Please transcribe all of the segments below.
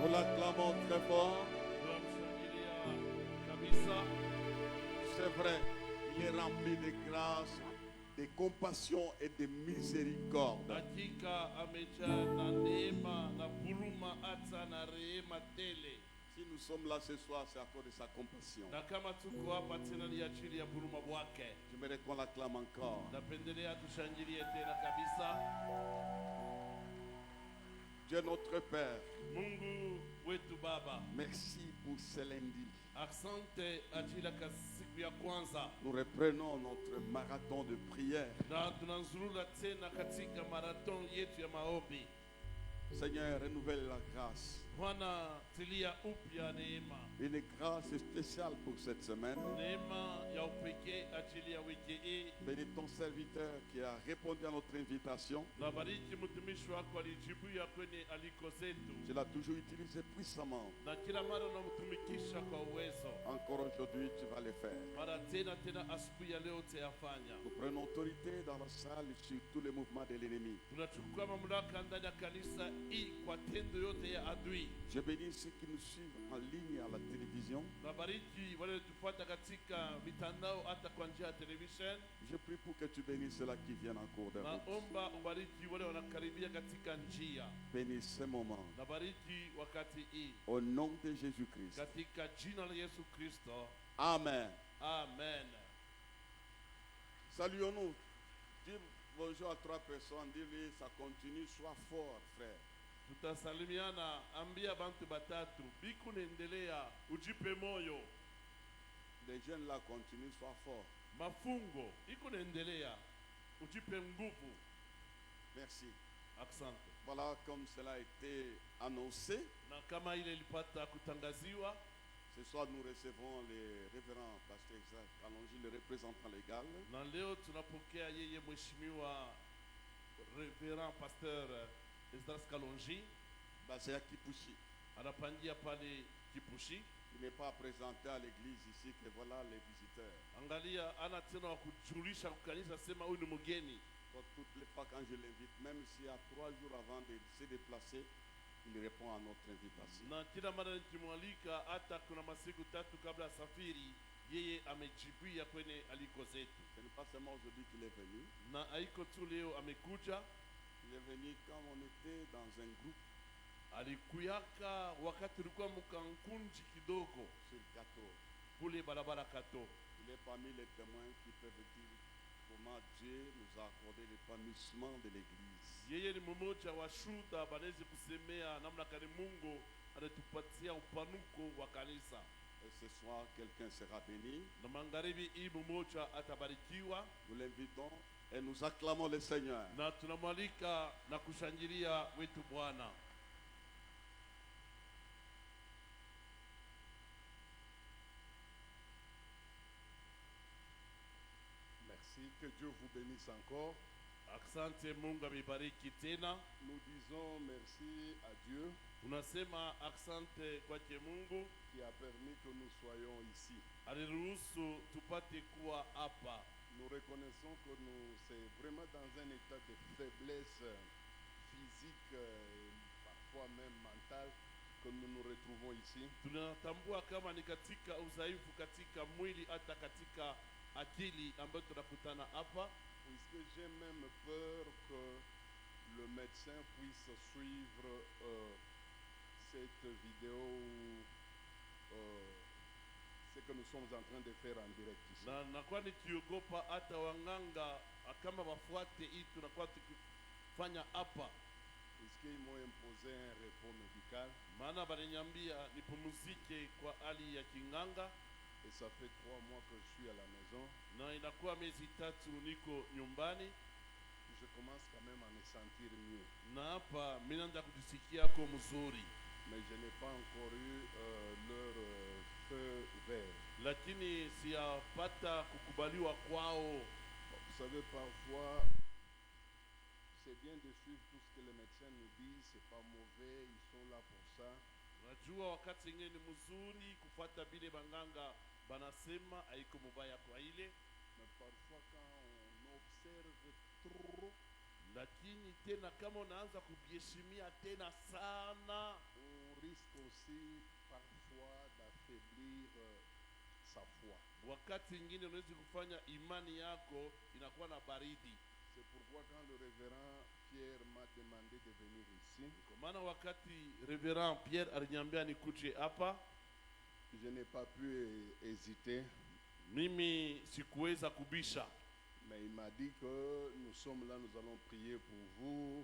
Nous l'acclamons très fort. C'est vrai, il est rempli de grâce, de compassion et de miséricorde. Si nous sommes là ce soir, c'est à cause de sa compassion. J'aimerais qu'on l'acclame encore. Dieu notre Père, merci pour ce lundi. Nous reprenons notre marathon de prière. Seigneur, renouvelle la grâce. Une grâce spéciale pour cette semaine. Bénis ton serviteur qui a répondu à notre invitation. Tu l'as toujours utilisé puissamment. Encore aujourd'hui, tu vas le faire. Nous prenons autorité dans la salle sur tous les mouvements de l'ennemi. Je bénis ceux qui nous suivent en ligne à la télévision. Je prie pour que tu bénisses ceux-là qui viennent en cours de route. Bénis ce moment. Au nom de Jésus-Christ. Amen. Amen. Saluons-nous. Dis bonjour à 3 personnes. Dis-lui, ça continue, sois fort, frère. Tutasalimiana, ambia bantu batatu biku nendelea ujipe moyo. Les jeunes là continuent, sois fort. Mafungo iko nendelea ujipe nguvu. Merci. Asante. Voilà, comme cela a été annoncé, na kama ile ilipata kutangaziwa, ce soir nous recevons le révérend pasteur Isaac Kalonji, le représentant légal. Na leo tunapokea yeye mheshimiwa révérend pasteur Esdras Kalonji, basé à Kipushi. Anapangia pale Kipushi. Il n'est pas présenté à l'église ici que voilà les visiteurs. Angalia ana tena kujulisha kukanisa sema huyu ni mgeni. Toutes les fois quand je l'invite, même s'il y a 3 jours avant de se déplacer, il répond à notre invitation. Na kila mara nikimwalika hata kuna masiku 3 kabla safiri, yeye amejibia kwenye aliko zetu. Ce n'est pas seulement aujourd'hui qu'il est venu. Na haiko tu leo amekuja. Il est venu quand on était dans un groupe. Alikuyaka wakati tulikuwa mkankunji kidogo sur Kato. Kule barabara Kato. Il est parmi les témoins qui peuvent dire comment Dieu nous a accordé l'épanouissement de l'église. Yeye ni mmoja wa shuhuda banaweza kusemea namna gani Mungu anatupatia upanuko wa kanisa. Et ce soir quelqu'un sera béni. Na magharibi hii mmoja atabarikiwa. Nous l'invitons et nous acclamons le Seigneur. Na tunamwalika na kushangilia wetu Bwana. Merci, que Dieu vous bénisse encore. Asante, Mungu amebariki tena. Nous disons merci à Dieu. Tunasema asante kwake Mungu qui a permis que nous soyons ici. Aliruhusu tupate kuwa hapa. Nous reconnaissons que c'est vraiment dans un état de faiblesse physique et parfois même mentale que nous nous retrouvons ici. Tunatambua kama ni katika udhaifu katika mwili hata katika akili ambayo tunakutana hapa. Puisque j'ai même peur que le médecin puisse suivre cette vidéo ce que nous sommes en train de faire en direct ici. Na kwa nikiogopa hata wanganga kama wafuate hii tunakuwa tukifanya hapa. Puisqu'ils m'ont imposé un repos médical. Maana baliniambia nipumzike kwa hali ya kinganga. Et ça fait 3 mois que je suis à la maison. Na inakuwa miezi 3 niko nyumbani. Je commence quand même à me sentir mieux. Na hapa mimi naanza kujisikia kwa mzuri. Mais je n'ai pas encore eu leur feu vert. Lakini siyapata kukubaliwa kwao. Vous savez, parfois c'est bien de suivre tout ce que les médecins nous disent, c'est pas mauvais, ils sont là pour ça. Unajua wakati mwingine ni mzuri kufuata bile banganga banasema haiko mubaya kwa ile. Mais parfois quand on observe trop, lakini tena kama unaanza kujiheshimia tena sana, on risque aussi parfois d'affaiblir sa foi. wakati mwingine unaweza kufanya imani yako inakuwa na baridi. C'est pourquoi quand le révérend Pierre m'a demandé de venir ici, Kwa maana wakati Reverend Pierre aliniambia nikuje hapa, je n'ai pas pu hésiter, mimi sikuweza kubisha, mais il m'a dit que nous sommes là, nous allons prier pour vous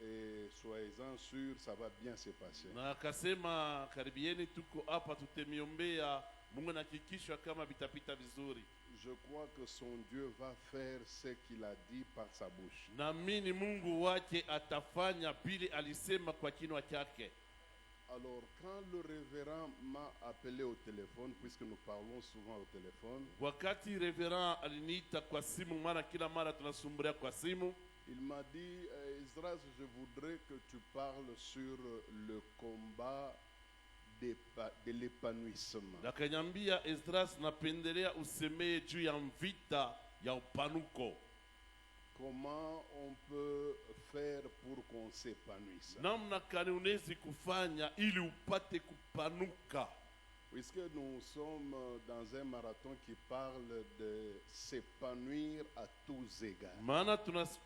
et soyez-en sûrs, ça va bien se passer. na akasema karibieni, tuko hapa tutemiombea, Mungu anahakikisha kama vitapita vizuri. Je crois que son Dieu va faire ce qu'il a dit par sa bouche. Naamini Mungu wake atafanya vile alisema kwa kinywa chake. Alors, quand le révérend m'a appelé au téléphone, puisque nous parlons souvent au téléphone, Wakati Reverend aliniita kwa simu, maana kila mara tunasumbulia kwa simu, il m'a dit, Esdras, je voudrais que tu parles sur le combat de l'épanouissement. na kanyambia Esdras, napendelea usemee juu ya vita ya upanuko. Comment on peut faire pour qu'on s'épanouisse? Namna gani unaweza kufanya ili upate kupanuka? Puisque nous sommes dans un marathon qui parle de s'épanouir à tous égards. Maana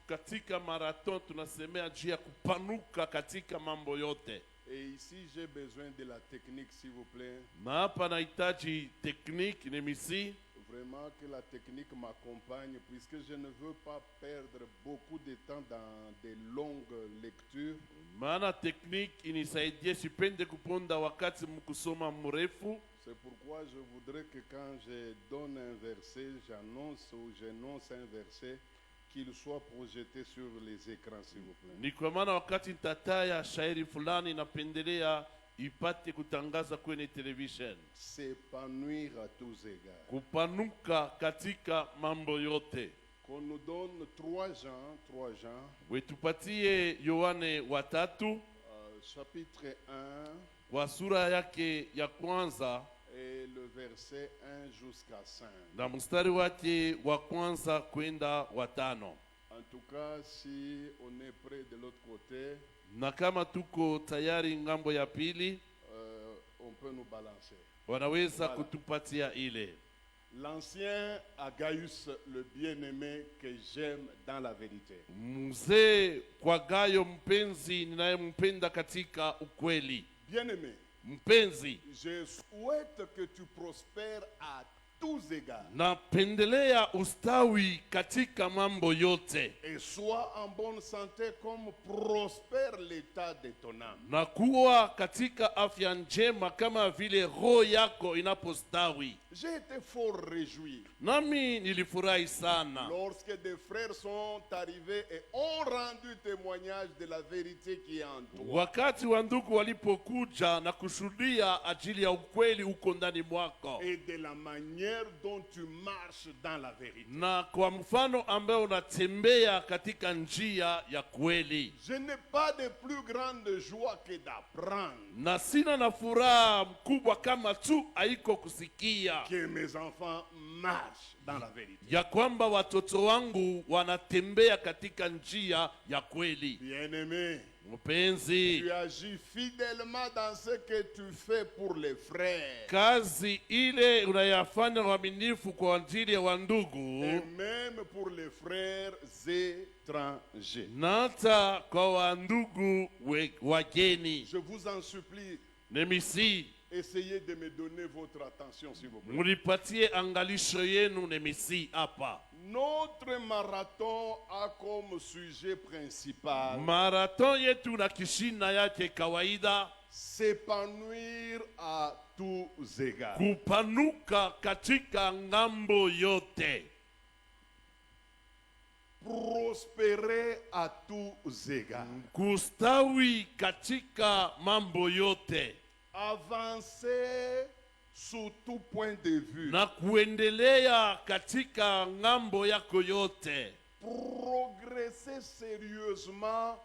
katika marathon tunasemea juu ya kupanuka katika mambo yote. Et ici, j'ai besoin de la technique, s'il vous plaît. Na hapa nahitaji technique nemisi, Vraiment que la technique m'accompagne, puisque je ne veux pas perdre beaucoup de temps dans des longues lectures. maana technique inisaidie sipende kuponda wakati mkusoma mrefu. C'est pourquoi je voudrais que quand je donne un verset, j'annonce ou j'énonce un verset, qu'il soit projeté sur les écrans, s'il vous plaît. Ni kwa maana wakati nitataya shairi fulani napendelea ipate kutangaza kwenye television. S'épanouir à tous égards. Kupanuka katika mambo yote. Qu'on nous donne 3 Jean, Wetupatie Yohane 3 chapitre 1 kwa sura yake ya kwanza et le verset 1 jusqu'à 5. na mstari wake wa kwanza kwenda wa 5. En tout cas, si on est près de l'autre côté, Na kama tuko tayari ngambo ya pili, on peut nous balancer. wanaweza Voilà. kutupatia ile. L'ancien Agaius, le bien-aimé que j'aime dans la vérité. Mzee kwa Gayo mpenzi ninayempenda katika ukweli. Bien-aimé, Mpenzi, je souhaite que tu prospères à tous égards napendelea ustawi katika mambo yote et sois en bonne santé comme prospère l'état de ton âme. na kuwa katika afya njema kama vile roho yako inapostawi. J'ai été fort réjoui Nami nilifurahi sana lorsque des frères sont arrivés et ont rendu témoignage de la vérité qui est en toi. wakati wa ndugu walipokuja na kushuhudia ajili ya ukweli uko ndani mwako, Et de la manière dont tu marches dans la vérité. na kwa mfano ambayo unatembea katika njia ya kweli. Je n'ai pas de plus grande joie que d'apprendre Na sina na furaha mkubwa kama tu haiko kusikia que mes enfants marchent dans la vérité. ya kwamba watoto wangu wanatembea katika njia ya kweli. Bien-aimé, Mpenzi, tu agis fidèlement dans ce que tu fais pour les frères. kazi ile unayafanya uaminifu kwa ajili ya wandugu Et même pour les frères étrangers. na hata kwa wandugu wageni. Je vous en supplie, Nemisi, essayez de me donner votre attention, s'il vous plaît. mulipatie angalisho yenu nemisi hapa. Notre marathon a comme sujet principal Marathon yetu na kishina yake kawaida s'épanouir à tous égards. kupanuka katika ngambo yote, Prospérer à tous égards. kustawi katika mambo yote Avancer sous tout point de vue. na kuendelea katika ngambo yako yote, Progresser sérieusement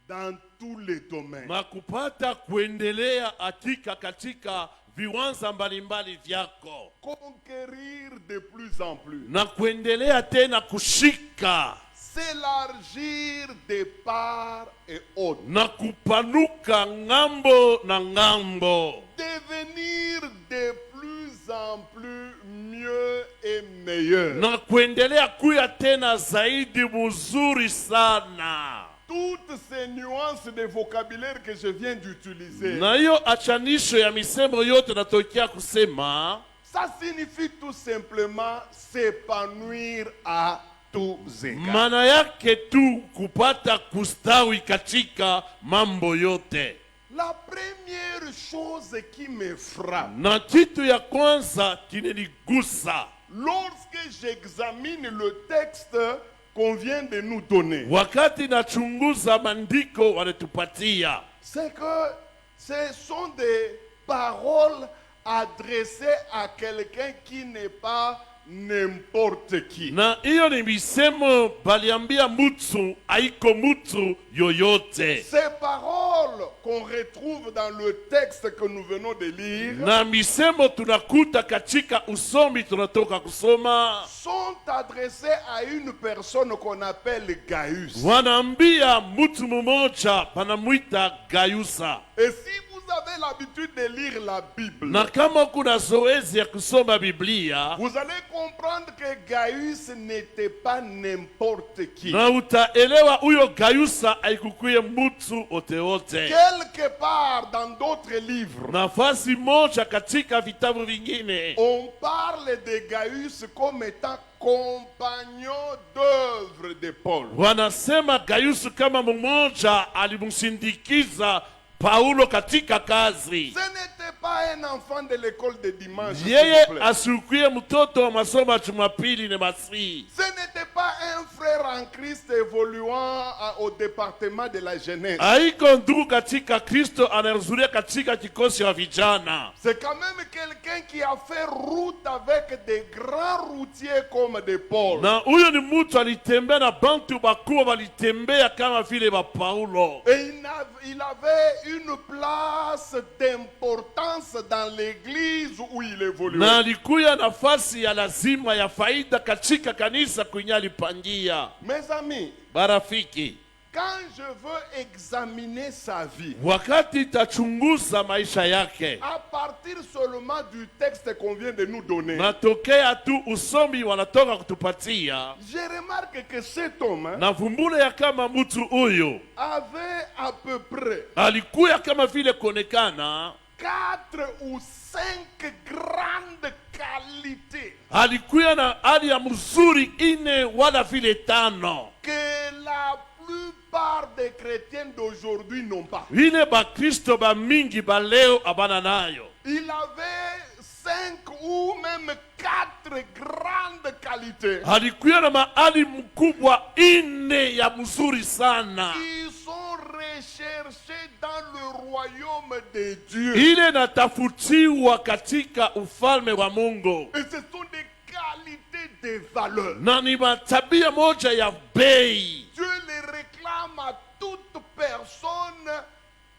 dans tous les domaines. na kupata kuendelea hakika katika viwanza mbalimbali vyako, Conquérir de plus en plus. na kuendelea tena kushika, s'élargir de part et autre, na kupanuka ngambo na ngambo, devenir de plus en plus mieux et meilleur. na kuendelea kuya tena zaidi mzuri sana. Toutes ces nuances de vocabulaire que je viens d'utiliser, Na hiyo achanisho ya misemo yote natokea kusema, ça signifie tout simplement s'épanouir à tous égards. maana yake tu kupata kustawi katika mambo yote. La première chose qui me frappe, Na kitu ya kwanza kinanigusa lorsque j'examine le texte qu'on vient de nous donner, wakati nachunguza maandiko wanatupatia, c'est que ce sont des paroles adressées à quelqu'un qui n'est pas n'importe qui. na hiyo ni misemo baliambia mtu, haiko mtu yoyote. Ces paroles qu'on retrouve dans le texte que nous venons de lire Na misemo tunakuta katika usomi tunatoka kusoma, sont adressées à une personne qu'on appelle Gaius. wanaambia mtu mmoja panamwita Gayusa. Et si vous avez l'habitude de lire la Bible, Na kama kuna zoezi ya kusoma Biblia, vous allez comprendre que Gaius n'était pas n'importe qui. na utaelewa huyo Gayusa haikukuye mtu oteote. Quelque part dans d'autres livres, Nafasi moja katika vitabu vingine on parle de Gaius comme étant compagnon d'œuvre de Paul. wanasema Gayusu kama mmoja alimsindikiza Paulo katika kazi. Ce n'était pas un enfant de l'école de dimanche, s'il Yeye vous plaît. asikuye mtoto wa masomo ya Jumapili na Masihi. Ce n'était pas un frère en Christ évoluant au département de la jeunesse. Haiko ndugu katika Kristo anayezuria katika kikosi wa vijana. C'est quand même quelqu'un qui a fait route avec des grands routiers comme de Paul. Na huyo ni mtu alitembea na bantu bakubwa walitembea kama vile ba Paulo. Et il avait une place d'importance dans l'église où il évoluait. Na alikuya nafasi ya lazima ya faida katika kanisa kwenye alipangia. Mes amis, Barafiki, quand je veux examiner sa vie, wakati tachunguza maisha yake, à partir seulement du texte qu'on vient de nous donner, natokea tu usomi wanatoka kutupatia, je remarque que cet homme na vumbule ya kama mtu huyo avait à peu près alikuya kama vile kuonekana 4 ou 5 grandes qualités alikuya na hali ya mzuri ine wala vile tano, que la plupart des chrétiens d'aujourd'hui n'ont pas. ile bakristo ba mingi ba leo abana nayo. Il avait 5 ou même 4 grandes qualités Alikuya na mahali mkubwa ine ya mzuri sana, qui sont recherchées dans le royaume de Dieu. ile natafutiwa katika ufalme wa Mungu, Et ce sont des qualités de valeur. na ni matabia moja ya bei. Dieu les réclame à toute personne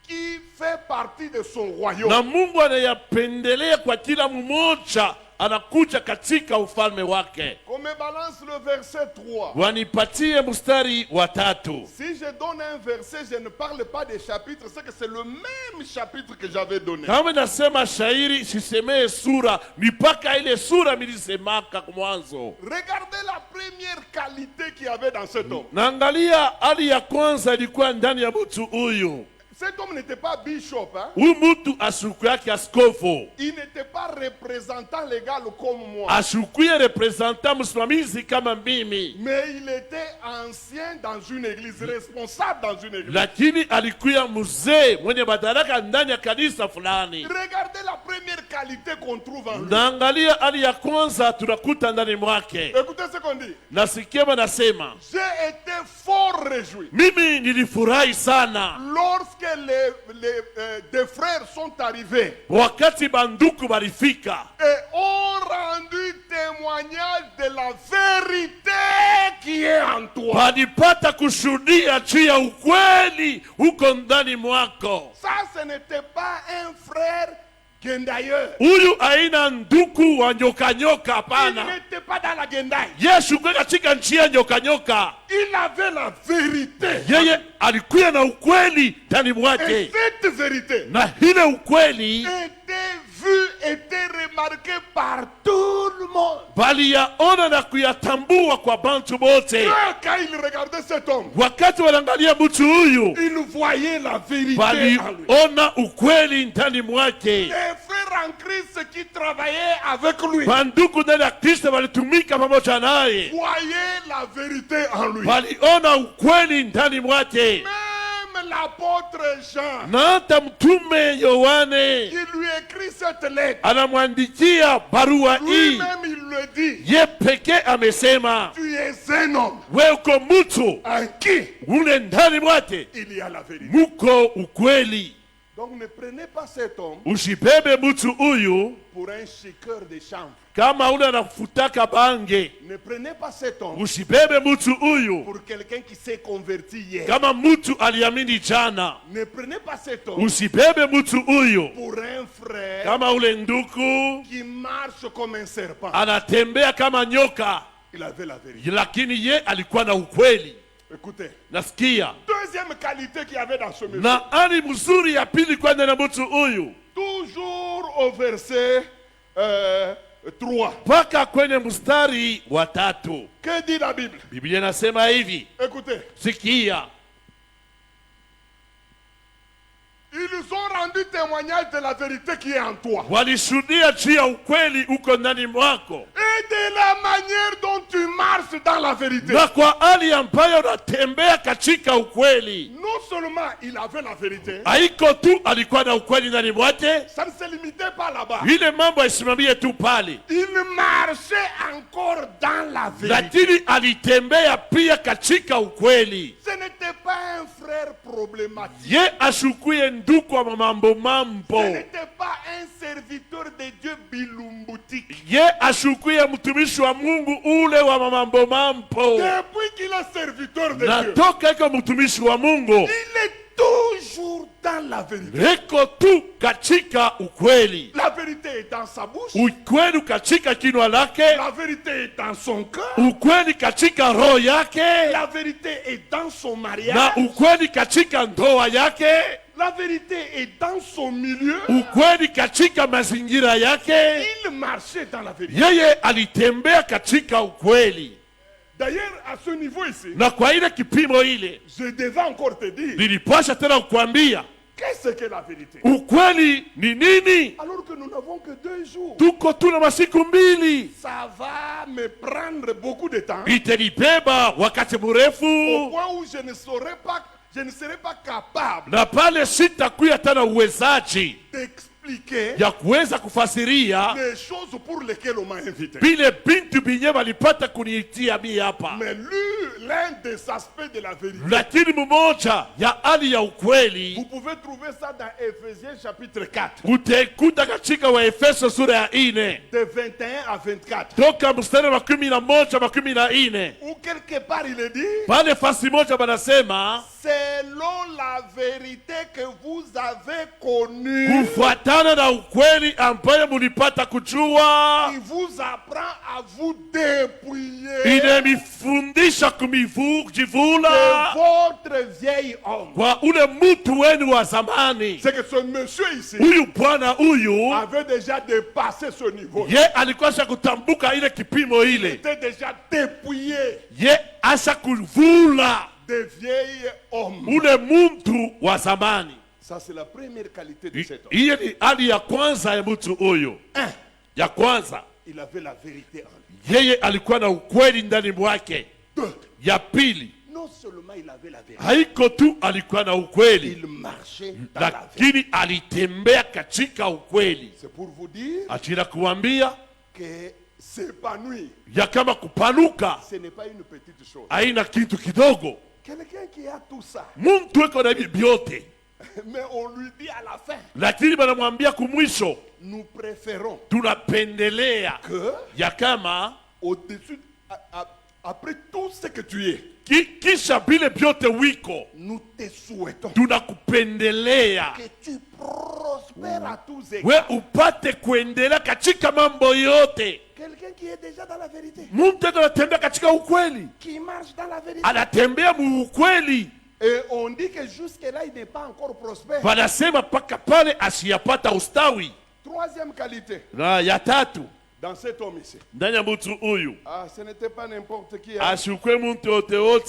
qui fait partie de son royaume. Na Mungu anayapendelea kwa kila mmoja anakuja katika ufalme wake. Qu'on me balance le verset 3. Wanipatie mstari wa 3. Si je donne un verset, je ne parle pas des chapitres, c'est que c'est le même chapitre que j'avais donné. Kama nasema shairi sisemee sura, ni paka ile sura milisemaka kwa mwanzo. Regardez la première qualité qu'il y avait dans cet homme. Naangalia hali ya kwanza ilikuwa ndani ya mtu huyu. Cet homme n'était pas bishop, hein? Huyu mtu asuku yake askofu, Il n'était pas représentant légal comme moi. ashukuye representant msimamizi kama mimi, Mais il était ancien dans une église, responsable dans une église. lakini alikuya mzee mwenye madaraka ndani ya kanisa fulani. Regardez la première qualité qu'on trouve en lui. Naangalia hali ya kwanza tunakuta ndani mwake. Écoutez ce qu'on dit. Nasikia nasema, J'ai été fort réjoui mimi nilifurahi sana lorsque des frères sont arrivés wakati banduku balifika et ont rendu témoignage de la vérité qui est en toi. balipata kushuhudia juu ya ukweli huko ndani mwako. Ça, ce n'était pas un frère Gendailleur. Huyu aina nduku wa nyoka nyoka, Il hapana. n'était pas dans la Gendaille. Yesu kwa katika njia nyoka nyoka. Il avait la vérité. Yeye alikuwa na ukweli ndani Et mwake, cette vérité na ile ukweli était vue, était remarquée par tout le monde. bali yaona na kuyatambua kwa bantu bote. Quand il regardait cet homme, Wakati wanaangalia mtu huyu, il voyait la vérité bali en lui. ona ukweli ndani mwake. Les frères en Christ qui travaillaient avec lui Banduku ndani ya Kristo walitumika pamoja naye, voyaient la vérité en lui. waliona ukweli ndani mwake. Même l'apôtre Jean, Na hata mtume Yohane qui lui écrit cette lettre, anamwandikia barua hii, lui-même il le dit, ye pekee amesema, tu es un homme we uko mtu en qui ule ndani mwake il y a la vérité. muko ukweli. Donc ne prenez pas cet homme Usibebe mtu huyu pour un chiqueur de chanvre. kama ule anafutaka bange. Ne prenez pas cet homme Usibebe mtu huyu pour quelqu'un qui s'est converti hier. kama mtu aliamini jana. Ne prenez pas cet homme Usibebe mtu huyu pour un frère kama ule nduku qui marche comme un serpent. anatembea kama nyoka, Il avait la vérité. lakini ye alikuwa na ukweli. Écoutez, Nasikia deuxième qualité qu'il y avait dans ce monsieur, na ani mzuri ya pili kwenda na mtu huyu toujours au verset 3. mpaka kwenye mstari wa 3. Que dit la Bible? Biblia inasema hivi, Écoutez, sikia, ils ont rendu témoignage de la vérité qui est en toi walishuhudia juu ya ukweli uko ndani mwako, et de la manière dont tu marches dans la vérité. na kwa hali ambayo unatembea katika ukweli. Non seulement il avait la vérité, Haiko tu alikuwa na ukweli ndani mwake, ça ne se limitait pas là-bas. ile mambo aisimamie tu pale, Il marchait encore dans la vérité. lakini alitembea pia katika ukweli. Ce n'était pas un frère problématique. Ye ashukuye nduku wa mambo Ce mambo, n'était pas un serviteur de Dieu bilumboutique. ye ashukuye mtumishi wa Mungu ule wa mambo mambo. Depuis qu'il est serviteur de Dieu, Natoka iko mtumishi wa Mungu, il est toujours dans la vérité. iko tu katika ukweli. La vérité est dans sa bouche. Ukweli katika kinywa lake, La vérité est dans son cœur. ukweli katika roho yake, La vérité est dans son na mariage. ukweli katika ndoa yake, La vérité est dans son milieu. ukweli katika mazingira yake. Il marchait dans la vérité. Yeye alitembea katika ukweli. D'ailleurs, à ce niveau ici, Na kwa ile kipimo ile, je devais encore te dire, nilipasha tena kukwambia qu'est-ce que la vérité? ukweli ni nini. Alors que nous n'avons que 2 jours. Tuko tuna masiku mbili, Ça va me prendre beaucoup de temps. itanibeba wakati Au mrefu, point où je ne serai pas capable na pale sitakuya tena uwezaji d'expliquer ya kuweza kufasiria les choses pour lesquelles on m'a invité. vile bintu binye walipata kuniitia mi hapa. Mais l'un des aspects de la vérité, Lakini mmoja ya hali ya ukweli vous pouvez trouver ça dans Ephésiens chapitre 4, utaikuta katika Waefeso sura ya 4 de 21 à 24. toka mstari wa 11 na 14. Où quelque part il est dit, Pale fasi moja banasema selon la vérité que vous avez connue, kufuatana na ukweli ambayo mulipata kujua, il vous apprend à vous dépouiller inamifundisha kujivula de votre vieil homme. kwa ule mtu wenu wa zamani. C'est que ce monsieur ici Huyu bwana huyu avait déjà dépassé ce niveau. ye alikuwa asha kutambuka ile kipimo Il ile, était déjà dépouillé ye asha kuvula des vieils hommes. ule mtu wa zamani. Ça, c'est la première qualité de cet homme. Hiyo ni hali ya kwanza ya mtu huyo. Un, Ya kwanza, il avait la vérité en lui. yeye alikuwa na ukweli ndani mwake. Deux, Ya pili, non seulement il avait la vérité, haiko tu alikuwa na ukweli, il marchait dans la vérité. lakini alitembea katika ukweli. C'est pour vous dire Achira kuambia que s'épanouir, ya kama kupanuka ce n'est pas une petite chose. haina kitu kidogo. Quelqu'un qui a tout ça, Mtu eko na hivi vyote, mais on lui dit à la fin, lakini banamwambia kumwisho, nous préférons tunapendelea que ya kama au-dessus, après tout ce que tu es, kisha vile vyote wiko, nous te souhaitons tunakupendelea que tu prospères prospère à tous we égards. upate kuendelea katika mambo yote. Quelqu'un qui est déjà dans la vérité, Mtu anatembea katika ukweli, qui marche dans la vérité. anatembea mu ukweli. Et on dit que jusque-là, il n'est pas encore prospère. Wanasema paka pale asiyapata ustawi. Troisième qualité Na ya tatu dans cet homme ici. ndani ya mtu huyu, Ah, ce n'était pas n'importe qui. Hein. ashukwe mtu yote wote,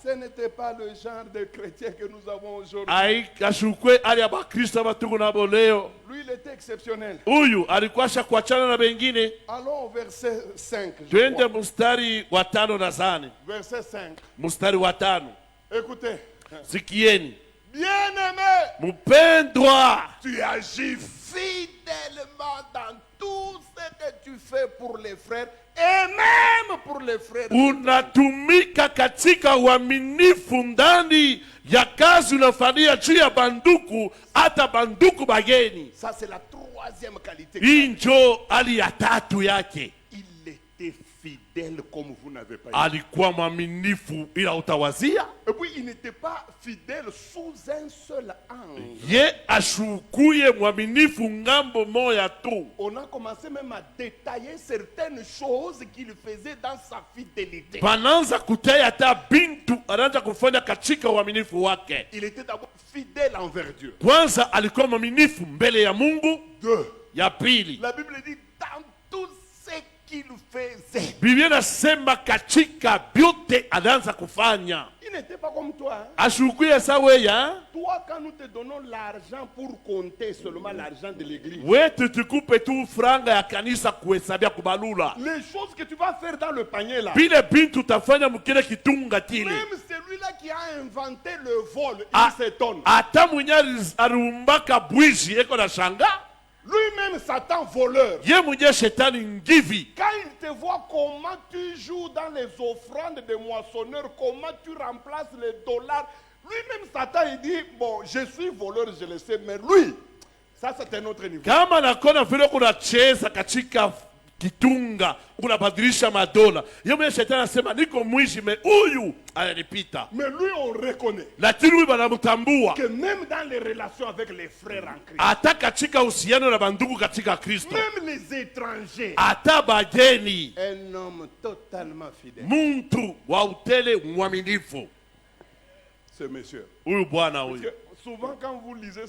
Ce n'était pas le genre de chrétien que nous avons aujourd'hui. ashukwe ali ya bakristo aba tuko nabo leo. Lui, il était exceptionnel. Huyu alikuwa kuachana na wengine. Allons au verset 5. je Twende crois. mstari wa 5 nadhani. Verset 5. Mstari wa 5. Écoutez. Sikieni. Bien-aimé, Mpendwa, tu agis fidèlement dans tout ce que tu fais pour les frères et même pour les frères. unatumika katika uaminifu ndani ya kazi unafanyia juu ya banduku, hata banduku bageni. Ça, c'est la troisième qualité. Hii njo hali ya tatu yake. Il était fidèle comme vous n'avez pas été. Alikuwa mwaminifu ila utawazia. Et puis, il n'était pas fidèle sous un seul angle. Ye ashukuye mwaminifu ngambo moya tu. On a commencé même à détailler certaines choses qu'il faisait dans sa fidélité. Bananza kutaya hata bintu anaanza kufanya katika uaminifu wake. Il était d'abord fidèle envers Dieu. Kwanza alikuwa mwaminifu mbele ya Mungu. Deux. Ya pili, La Bible dit dans tout ce qu'il faisait. Biblia inasema katika vyote anaanza kufanya. Il n'était pas comme toi. Hein? Ashukuye saweya, Toi, quand nous te donnons l'argent pour compter seulement l'argent de l'église, wetu tukupe tu franga ya kanisa kuhesabia kubalula. les choses que tu vas faire dans le panier là, Bile bintu utafanya mkile kitunga tile. même celui-là qui a inventé le vol, Ah. il s'étonne. Ata mwenye arumbaka bwizi eko na shanga. Lui-même Satan voleur. Ye mwenye shetani ngivi. Quand il te voit comment tu joues dans les offrandes des moissonneurs, comment tu remplaces les dollars, lui-même Satan il dit, bon, je suis voleur, je le sais, mais lui, ça c'est un autre niveau. Kama nakona vile kunacheza katika kitunga, unabadilisha madola. Ye mwenye shetani anasema niko mwizi me huyu ananipita. Mais lui on reconnaît Lakini huyu banamtambua. que même dans les relations avec les frères en Christ, Hata katika uhusiano na bandugu katika Kristo. même les étrangers, Hata bageni, un homme totalement fidèle. muntu wa utele mwaminifu. Ce monsieur. Huyu bwana Parce huyu. que souvent quand vous lisez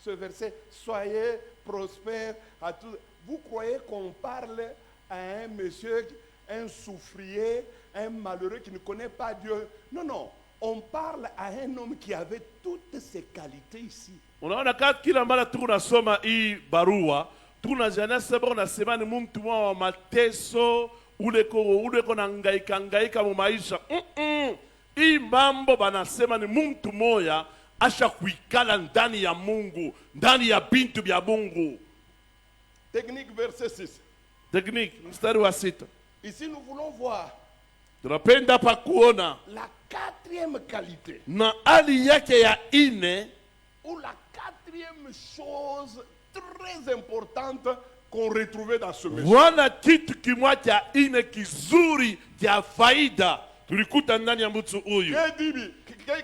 ce verset, soyez prospères à tous. Vous croyez qu'on parle à un monsieur, un souffrier, un malheureux qui ne connaît pas Dieu. Non, non. On parle à un homme qui avait toutes ces qualités ici. Unaona kila mara tuko nasoma hii barua, tunajana sababu unasema ni mtu wa mateso, uleko na hangaika mu maisha. Hii mambo banasema ni mtu moya asha kuikala ndani ya Mungu, ndani ya bintu bya Mungu. Technique verset 6. Technique, mstari wa 6. Ici nous voulons voir Tunapenda pa kuona la quatrième qualité. na hali yake ya ine, Ou la quatrième chose très importante qu'on retrouvait dans ce monsieur. wana kitu kimwa cha ine kizuri cha faida tulikuta ndani ya mtu huyu.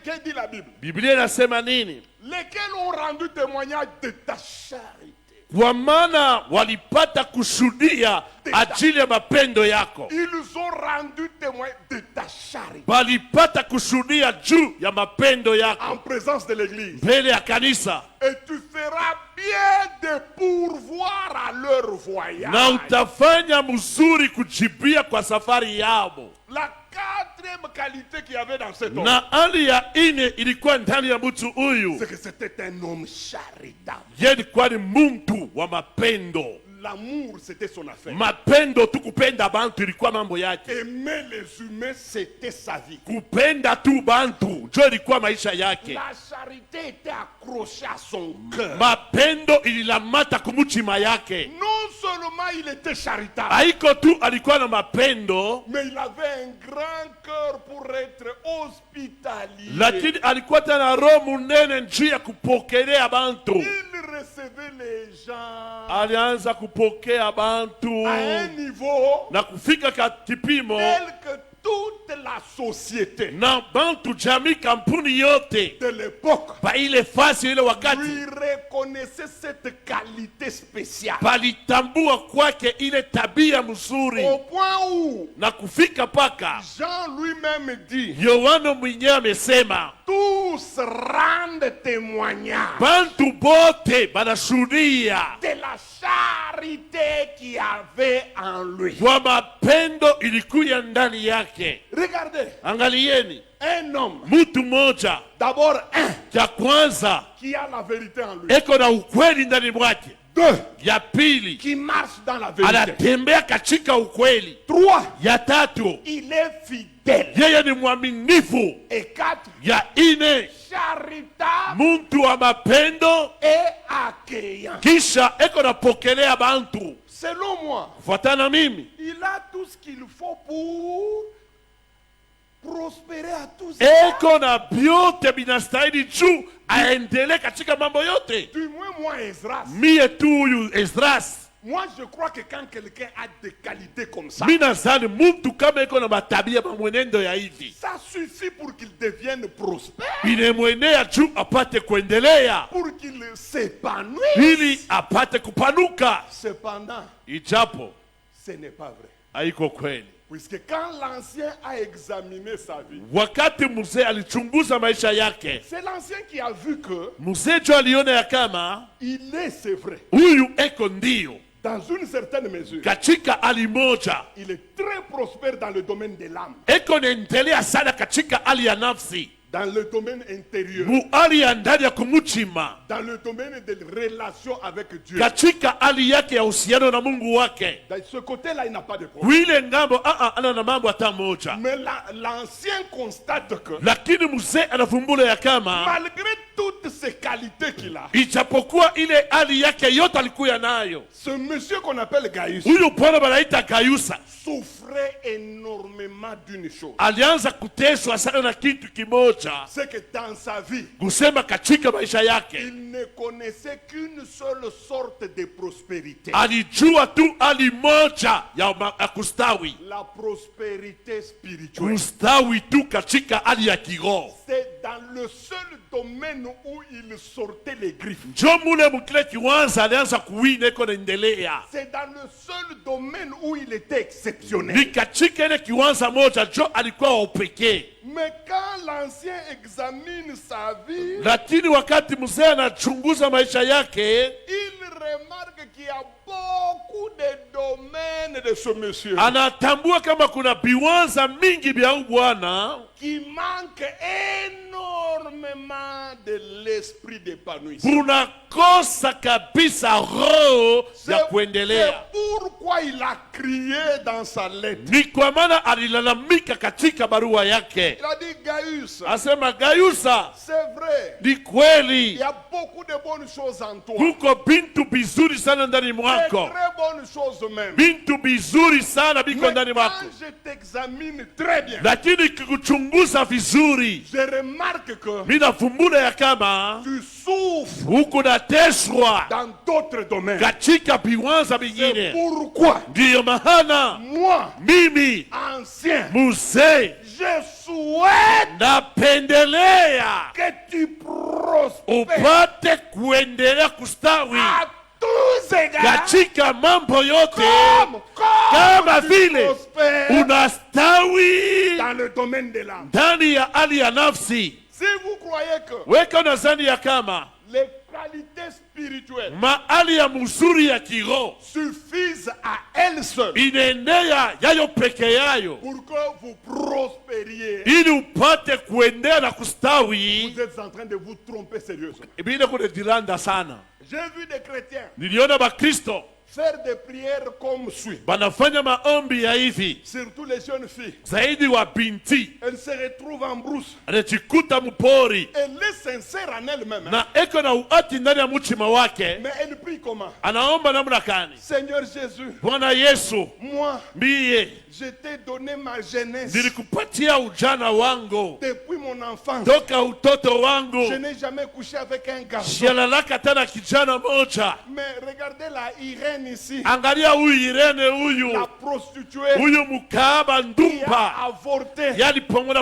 Que dit la Bible? Biblia inasema nini? Lesquels ont rendu témoignage de ta charité. Kwa maana walipata kushuhudia ajili ya mapendo yako. Ils ont rendu témoin de ta charité. Walipata kushuhudia juu ya mapendo En yako présence de l'église. mbele ya kanisa, Et tu feras bien de pourvoir à leur voyage. na utafanya mzuri kujibia kwa safari yao. La quatrième qualité qu'il y avait dans cet homme, Na hali ya ine ilikuwa ndani ya mtu huyu, c'est que c'était un homme charitable. yeye alikuwa ni mtu wa mapendo. L'amour, c'était son affaire. Mapendo tu, kupenda bantu ilikuwa mambo yake. Aimer les humains, c'était sa vie. Kupenda tu bantu njo ilikuwa maisha yake. La charité était accrochée à son cœur. Mapendo ililamata kumuchima yake. Non seulement il était charitable, Haiko tu alikuwa na mapendo, mais il avait un grand cœur pour être hospitalier. lakini alikuwa tena roho munene njuu ya kupokelea bantu. Il recevait les gens Alianza kupokea bantu à un niveau na kufika ka kipimo tel que toute la société na bantu jamii kampuni yote de l'époque pa ile fasi ile wakati lui reconnaissait cette qualité spéciale. palitambua kwake ile tabia mzuri, Au point où na kufika paka Jean lui-même dit, Yohana mwenyewe amesema tous rendent témoignage bantu bote banashuhudia de la charité qu'il y avait en lui. kwa mapendo ilikuya ndani yake. Regardez, Angalieni, un homme, mtu mmoja d'abord un, cha kwanza qui a la vérité en lui. eko na ukweli ndani mwake, Deux, ya pili qui marche dans la vérité. anatembea katika ukweli, Trois, ya tatu il est fidèle. yeye ni mwaminifu, Et quatre, ya ine charitable muntu wa mapendo, et accueillant. kisha eko napokelea bantu. Selon moi, Kufuatana na mimi, il a tout ce qu'il faut pour prospérer à tous. eko na vyote vinastahili juu aendelee katika mambo yote. Du moins, moi, Ezra. Mie tu huyu Esdras, Moi, je crois que quand quelqu'un a des qualités comme ça, mi nazani muntu kama eko na matabia mamwenendo ya hivi ça suffit pour qu'il devienne prospère, inemwenea juu apate kuendelea, pour qu'il s'épanouisse. ili apate kupanuka, Cependant, ijapo ce n'est pas vrai. haiko kweli. Puisque quand l'ancien a examiné sa vie, Wakati mzee alichunguza maisha yake, c'est l'ancien qui a vu que mzee jo aliona ya kama il est, c'est vrai, huyu eko ndio dans une certaine mesure, katika hali moja il est très prospère dans le domaine de l'âme, eko naendelea sana katika hali ya nafsi, dans le domaine intérieur, mu hali ya ndani ya kumuchima, dans le domaine de relation avec Dieu. katika hali yake ya uhusiano na Mungu wake. Dans ce côté-là, il n'a pas de problème. Kuile ngambo ana na mambo hata moja, Mais l'ancien constate que, lakini mzee anavumbula ya kama malgré toutes ces qualités qu'il a, ijapokuwa ile hali yake yote alikuya nayo, ce monsieur qu'on appelle Gaius huyu bwana banaita Gayusa souffrait énormément d'une chose. alianza kuteswa sana na kitu kimoja, C'est que dans sa vie, kusema katika maisha yake il ne connaissait qu'une seule sorte de prospérité. alijua tu hali moja ya kustawi, La prospérité spirituelle. kustawi tu katika hali ya kiroho. C'est dans le seul domaine où il sortait les griffes. Njo mule mukile kiwanza alianza kuwina iko naendelea, C'est dans le seul domaine où il était exceptionnel. ni katika ile kiwanza moja jo alikuwa wa upekee. Mais quand l'ancien examine sa vie, Lakini wakati mzee anachunguza maisha yake, il remarque qu'il y a beaucoup de domaines de ce monsieur anatambua kama kuna viwanza mingi vya huyu bwana qui manquent énormément de l'esprit d'épanouissement. kunakosa kabisa roho ya kuendelea. C'est pourquoi il a crié dans sa lettre. Ni kwa maana alilalamika katika barua yake, Il a dit, Gaius, asema Gayusa, c'est vrai, ni il kweli y a beaucoup de bonnes choses en toi. kuko bintu bizuri sana ndani Des mwako, très bonnes choses même. bintu bizuri sana biko Mais ndani quand mwako, je t'examine très bien, lakini kikuchunguza vizuri, je remarque que minafumbula ya kama tu souffres huku nateswa dans d'autres domaines. katika viwanza C'est vingine. pourquoi Ndiyo mahana moi, mimi ancien, mzee je souhaite napendelea que tu prospères upate kuendelea kustawi à tous égards katika mambo yote, comme kama tu vile prospères unastawi dans le domaine de l'âme. ndani ya hali ya nafsi. Si vous croyez que Weka unazani ya kama les qualités spirituelles mahali ya mzuri ya kiroho suffisent à elles seules inaendea yayo peke yayo, pour que vous prospériez, ili upate kuendea na kustawi, vous êtes en train de vous tromper sérieusement. ibile kunejilanda sana. J'ai vu des chrétiens Niliona Bakristo faire des prières comme suit. banafanya maombi ya hivi, Surtout les jeunes filles. zaidi wa binti Elles se retrouvent en brousse. anajikuta mpori Elle est sincère en elle-même. Hein. na eko na uati ndani ya mchima wake, Mais elle prie comment? anaomba namna gani? Seigneur Jésus, Bwana Yesu, moi, mie je t'ai donné ma jeunesse nilikupatia ujana wangu depuis mon enfance, toka utoto je wangu n'ai jamais couché avec un garçon. sialalaka tana kijana moja. Mais regardez la Irène ici, Angalia huyu Irene huyu la prostituée huyu mkaaba qui ndumba a avorté.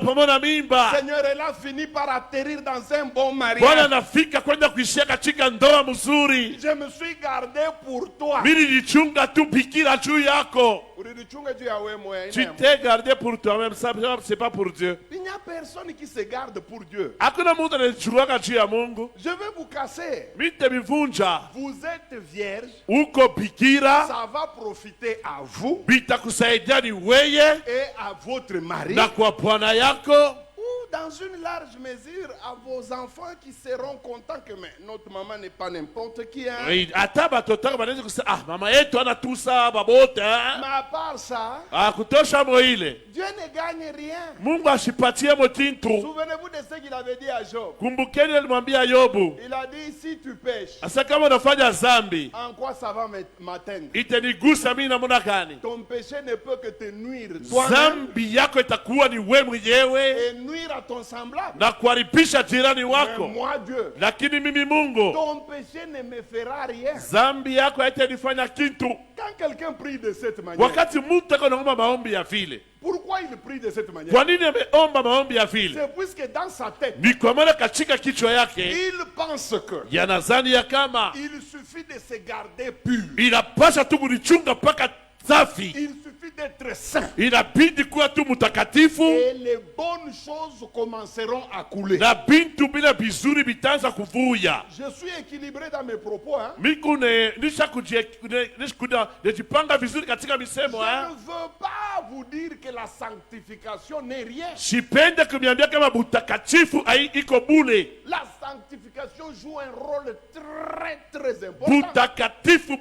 pomona mimba. Seigneur, elle a fini par atterrir dans un bon Bwana mariage. nafika kwenda kuishia katika ndoa mzuri. Je me suis gardé pour toi. Mimi nilichunga tu bikira juu yako. Ulichunga juu ya wewe moyo. Tu t'es gardé pour toi-même, ça c'est pas pour Dieu. Il n'y a personne qui se garde pour Dieu. Hakuna mtu anajichukua juu ya Mungu. Je vais vous casser. Mimi nitamvunja. Vous êtes vierge, Uko bikira, ça va profiter à vous bitakusaidia ni weye et à votre mari. na kwa bwana yako, Ou dans une large mesure à vos enfants qui seront contents que mais notre maman n'est pas n'importe qui. Hein. hata batoto wako wanaweza kusema ah, mama yetu anatusa babote Mais à part ça, kutosha moile. Dieu ne gagne rien. Mungu ashipatie motintu. Souvenez-vous de ce qu'il avait dit à Job. Kumbukeni alimwambia Yobu, Il a dit si tu pêches, asa kama unafanya zambi en quoi ça va m'atteindre? itanigusa mimi namna gani? Ton péché ne peut que te nuire toi-même Zambi yako itakuwa ni wewe mwenyewe et nuire à ton semblable. na kuharibisha jirani Mais wako, moi Dieu, lakini mimi Mungu ton péché ne me fera rien. zambi yako haitanifanya kitu. Quand quelqu'un prie de cette manière, Wakati mtu ako naomba maombi ya vile, pourquoi il prie de cette manière? kwa nini ameomba maombi ya vile? C'est puisque dans sa tête, Ni kwa maana katika kichwa yake il pense que yanazani ya kama il suffit de se garder pur. inapasha tu kulichunga mpaka safi, Il suffit d'être saint. inabidi kuwa tu mtakatifu Et les bonnes choses commenceront à couler. na bintu bila vizuri vitaanza kuvuya. Je suis équilibré dans mes propos. Hein? Mikune nijipanga vizuri katika Je misemo ne veux pas vous dire que la sanctification n'est rien. sipende kumiambia kama butakatifu iko bule. La sanctification joue un rôle très très important. Butakatifu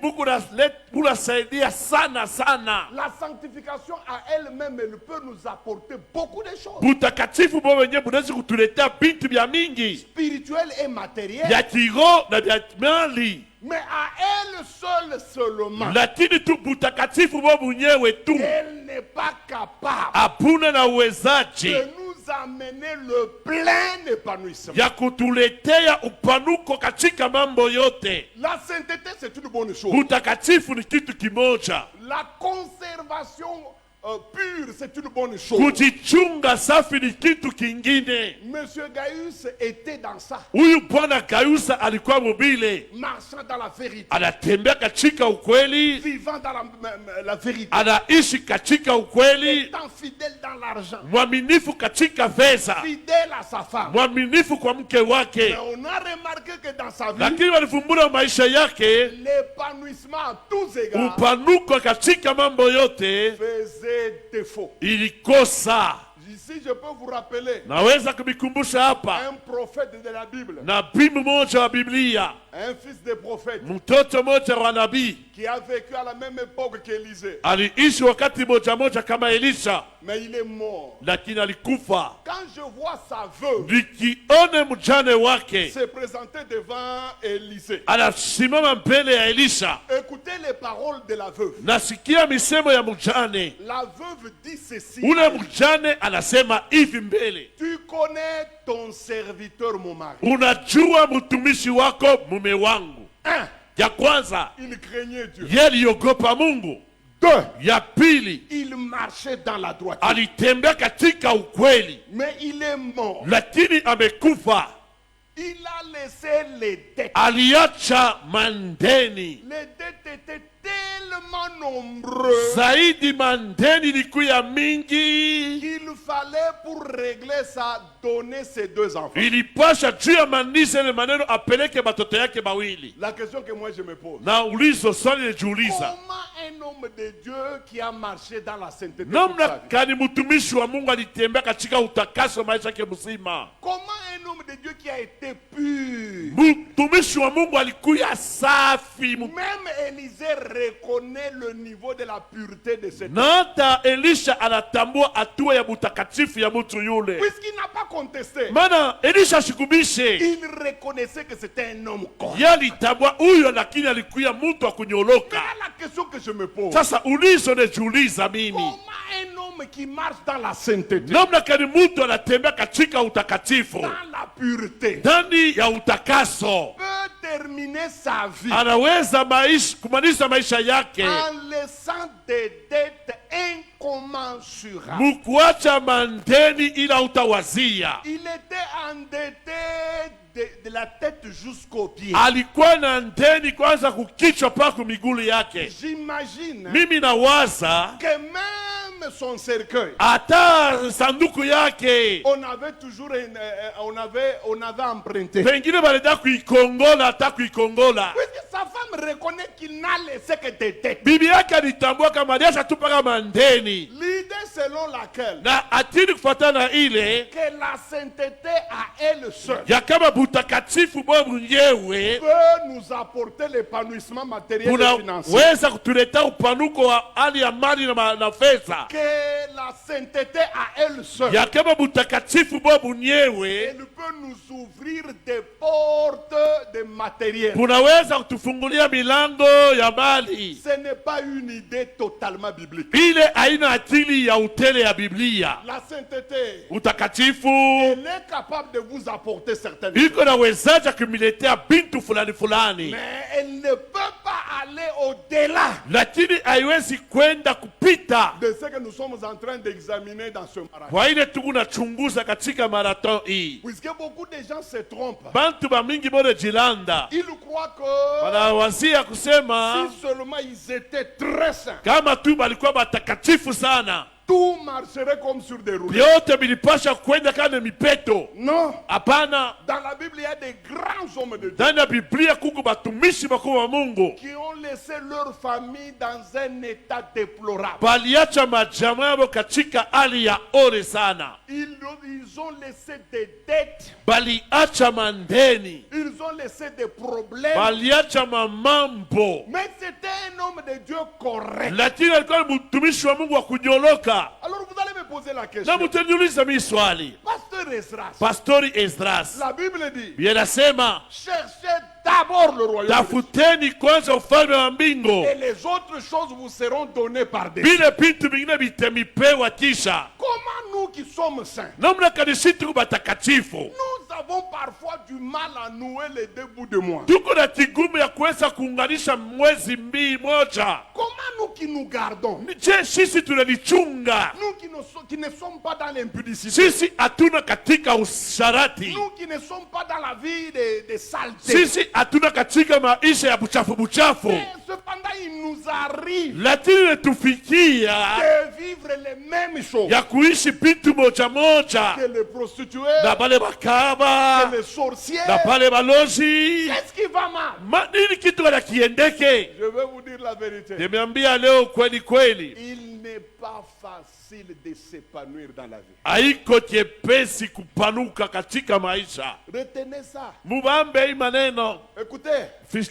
bunasaidia sana sana. La sanctification à elle-même, elle peut nous apporter beaucoup de choses. Butakatifu bo wenyewe bunaweza kutuletea bintu vya mingi Spirituelles et matérielles. vya kiroho na vya mali, Mais à elle seule seulement, lakini tu butakatifu bo mwenyewe tu elle n'est pas capable hapuna na uwezaji de nous amener le plein épanouissement. ya kutuletea upanuko katika mambo yote. La sainteté, c'est une bonne chose. Butakatifu ni kitu kimoja, La conservation pure, c'est une bonne chose. kujichunga safi ni kitu kingine. Monsieur Gaius était dans ça, Huyu bwana Gayusa alikuwa mobile, marchant dans la vérité, anatembea katika ukweli, vivant dans la vérité, anaishi katika ukweli, étant fidèle dans l'argent, mwaminifu katika fedha, fidèle à sa femme. mwaminifu kwa mke Mais wake. on a remarqué que dans sa vie, Lakini walifumbura maisha yake, l'épanouissement à tous égards upanuko katika mambo yote faisait défaut. ilikosa. Ici, je peux vous rappeler Naweza kumikumbusha hapa un prophète de la Bible, nabii mmoja wa Biblia, un fils de prophète mtoto mmoja wa nabii qui a vécu à la même époque qu'Élisée, aliishi wakati moja kama Elisha, mais il est mort. lakini alikufa. Quand je vois sa veuve Nikione mjane wake se présenter devant Élisée, anasimama mbele ya Elisha, écoutez les paroles de la veuve. nasikia misemo ya mjane. La veuve dit ceci: Ule mjane anasema hivi mbele, tu connais ton serviteur, mon mari. unajua mtumishi wako mume wangu. Un, Ya kwanza, il craignait Dieu. yeye aliogopa Mungu. Deux, Ya pili, il marchait dans la droiture. alitembea katika ukweli, Mais il est mort. lakini amekufa. Il a laissé les dettes. Aliacha mandeni Les dettes étaient tellement nombreuses zaidi, mandeni ilikuwa mingi, qu'il fallait pour régler ça donner ses deux enfants. ilipasha juu ya manise ile maneno apeleke batoto yake bawili. La question que moi je me pose: Na ulizo swali lijiuliza, comment un homme de Dieu qui a marché dans la sainteté toute namna sa vie, kani mtumishi wa Mungu alitembea katika utakaso maisha yake mzima? comment un homme de Dieu qui a été pur, Mtumishi wa Mungu alikuwa safi, même Élisée reconnaît le niveau de la pureté de cet homme, na hata Elisha anatambua hatua ya utakatifu ya mtu yule, puisqu'il n'a pas contesté. maana Elisha shikubishe Il reconnaissait que c'était un homme correct. yalitambua huyo, lakini alikuwa mtu wa kunyoloka. Voilà la question que je me pose. Sasa ulizo nejiuliza mimi, Comment un homme homme qui marche dans la sainteté, namna gani mtu anatembea katika utakatifu, dans la pureté, ndani ya utakaso, peut terminer sa vie anaweza kumaliza maisha yake en laissant des dettes incommensurables. mukuacha mandeni ila utawazia. Il était endetté de la tête jusqu'aux pieds. Alikuwa na ndeni kwanza kukichwa paka miguu yake. J'imagine Mimi nawaza que même son cercueil, hata sanduku yake on avait toujours on avait emprunté. pengine balenda kuikongola, hata kuikongola. Puisque sa femme reconnaît qu'il n'a laissé que des dettes. Bibi yake alitambua kama aliacha tu paka mandeni, L'idée selon laquelle na atini kufuatana na ile que la sainteté à elle seule ya kama butakatifu bwa mwenyewe peut nous apporter l'épanouissement matériel et financier. unaweza kutuleta upanuko wa hali ya mali na fedha. Que la sainteté à elle seule, Ya kama butakatifu bwa mwenyewe elle peut nous ouvrir des portes de matériel. kunaweza kutufungulia milango ya mali. Ce n'est pas une idée totalement biblique. Ile haina akili ya utele ya Biblia. La sainteté, Utakatifu elle est capable de vous apporter certaines choses. iko nawezaja kumiletea bintu fulani fulani, Mais elle ne peut pas aller au-delà lakini haiwezi kwenda kupita de ce que nous sommes en train d'examiner dans ce marathon. kwa ile tunachunguza katika marathon hii. Puisque beaucoup de gens se trompent. Bantu bamingi bone jilanda Ils croient que wanawazia kusema si seulement ils étaient très saints, kama tu balikuwa batakatifu sana tout marcherait comme sur des roulettes. vyote vilipasha kwenda kama mipeto. Non. Hapana, Dans la Bible, il y a des grands hommes de Dieu ndani ya Biblia kuko batumishi bakuu wa Mungu qui ont laissé leur famille dans un état déplorable. baliacha majamaa yao katika hali ya ore sana, Ils ont laissé des dettes, baliacha mandeni, ils ont laissé des problèmes. baliacha mamambo, Mais c'était un homme de Dieu correct. lakini alikuwa ni mtumishi wa Mungu wa kunyoloka. Alors vous allez me poser la Na question. mtaniuliza mimi swali, Pasteur Esdras, Pastori Esdras, la Bible dit, Biblia inasema cherchez d'abord le royaume de Dieu, tafuteni kwanza ufalme wa mbingu, et les autres choses vous seront données par des. vile vitu vingine vitamipewa kisha. Comment nous qui sommes saints, Namna kanisa tuko batakatifu, nous avons parfois du mal à nouer les deux bouts de moi. tuko na kigumu ya kuweza kuunganisha mwezi mbili moja. Comment nous qui nous gardons, Je, sisi tunalichunga, nous qui ne sommes pas dans l'impudicité, sisi hatuna katika usharati, nous qui ne sommes pas dans la vie de saleté, sisi hatuna katika maisha ya buchafu buchafu, mais cependant il nous arrive lakini natufikia de vivre les mêmes choses ya kuishi vitu moja moja que les prostituées, na bale bakaba que les sorcières. na bale balozi. Qu'est-ce qui va mal? Nini kitu kana kiendeke? Je vais vous dire la vérité. Nimeambia leo kweli kweli, Il n'est pas facile de s'épanouir dans la vie. haiko chepesi kupanuka katika maisha. Retenez ça. Mubambe hii maneno, Écoutez,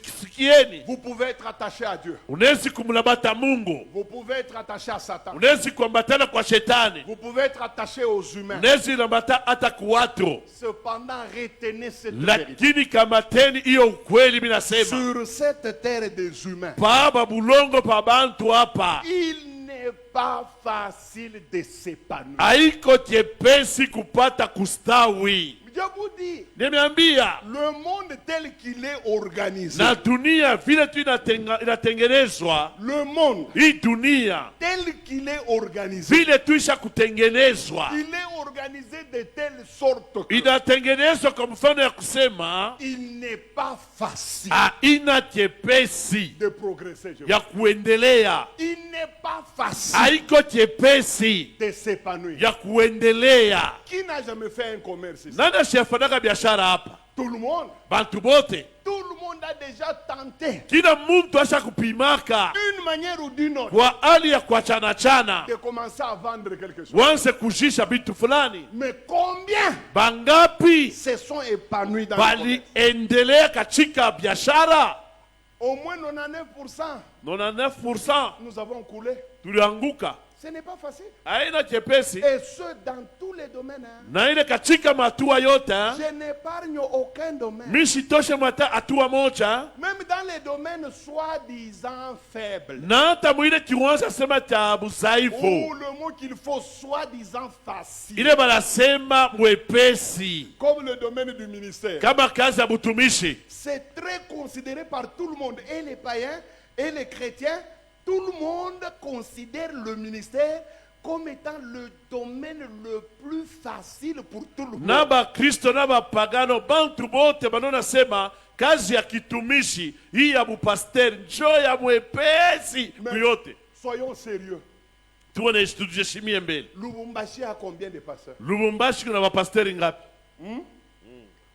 sikieni. vous pouvez être attaché à Dieu. Unawezi kumlabata Mungu, Vous pouvez être attaché à Satan. unawezi kuambatana kwa shetani, Vous pouvez être attaché aux humains. unawezi lambata hata kuwatu, Cependant, retenez cette vérité. lakini kamateni hiyo ukweli. Mimi nasema Sur cette terre des humains, baba bulongo pa bantu hapa, il n'est pas facile de s'épanouir. haiko chepesi kupata kustawi. Je vous dis, Nimeambia le monde tel qu'il est organisé, na dunia vile tu inatengenezwa, le monde hii dunia tel qu'il est organisé, vile tuisha kutengenezwa, il est organisé de telle sorte que inatengenezwa kwa mfano ya kusema il n'est pas facile haina chepesi de progresser. ya kuendelea, Il n'est pas facile haiko chepesi de s'épanouir. ya kuendelea. Qui n'a jamais fait un commerce ici? Nani asiyafanyaka biashara hapa? Tout le monde. Bantu bote, Tout le monde a déjà tenté, kila muntu asha kupimaka d'une manière ou d'une autre, kwa hali ya kuachanachana, de commencer à vendre quelque chose. wanze kujisha bitu fulani. Mais combien Bangapi se sont épanouis dans le commerce? baliendelea katika biashara? Au moins 99%, 99% nous avons coulé. tulianguka. Ce n'est pas facile. haina chepesi, Et ce, dans tous les domaines. Hein. na ile katika matua yote. Je n'épargne aucun domaine. Mi sitoshe mata hatua moja, Même dans les domaines soi-disant faibles. na hata mwile kiwanza sema cha budhaifu, Ou le mot qu'il faut soi-disant facile. ile banasema mwepesi, Comme le domaine du ministère. kama kazi ya butumishi. C'est très considéré par tout le monde. Et les païens et les chrétiens, tout le monde considère le ministère comme étant le domaine le plus facile pour tout le monde. Na bakristo na bapagano bantu bote banona sema kazi ya kitumishi hii ya bupasteri njo ya mwepesi Mais kuyote. soyons sérieux. Tuone tujeshimie mbele. Lubumbashi a combien de pasteurs? Lubumbashi kuna bapasteri ngapi?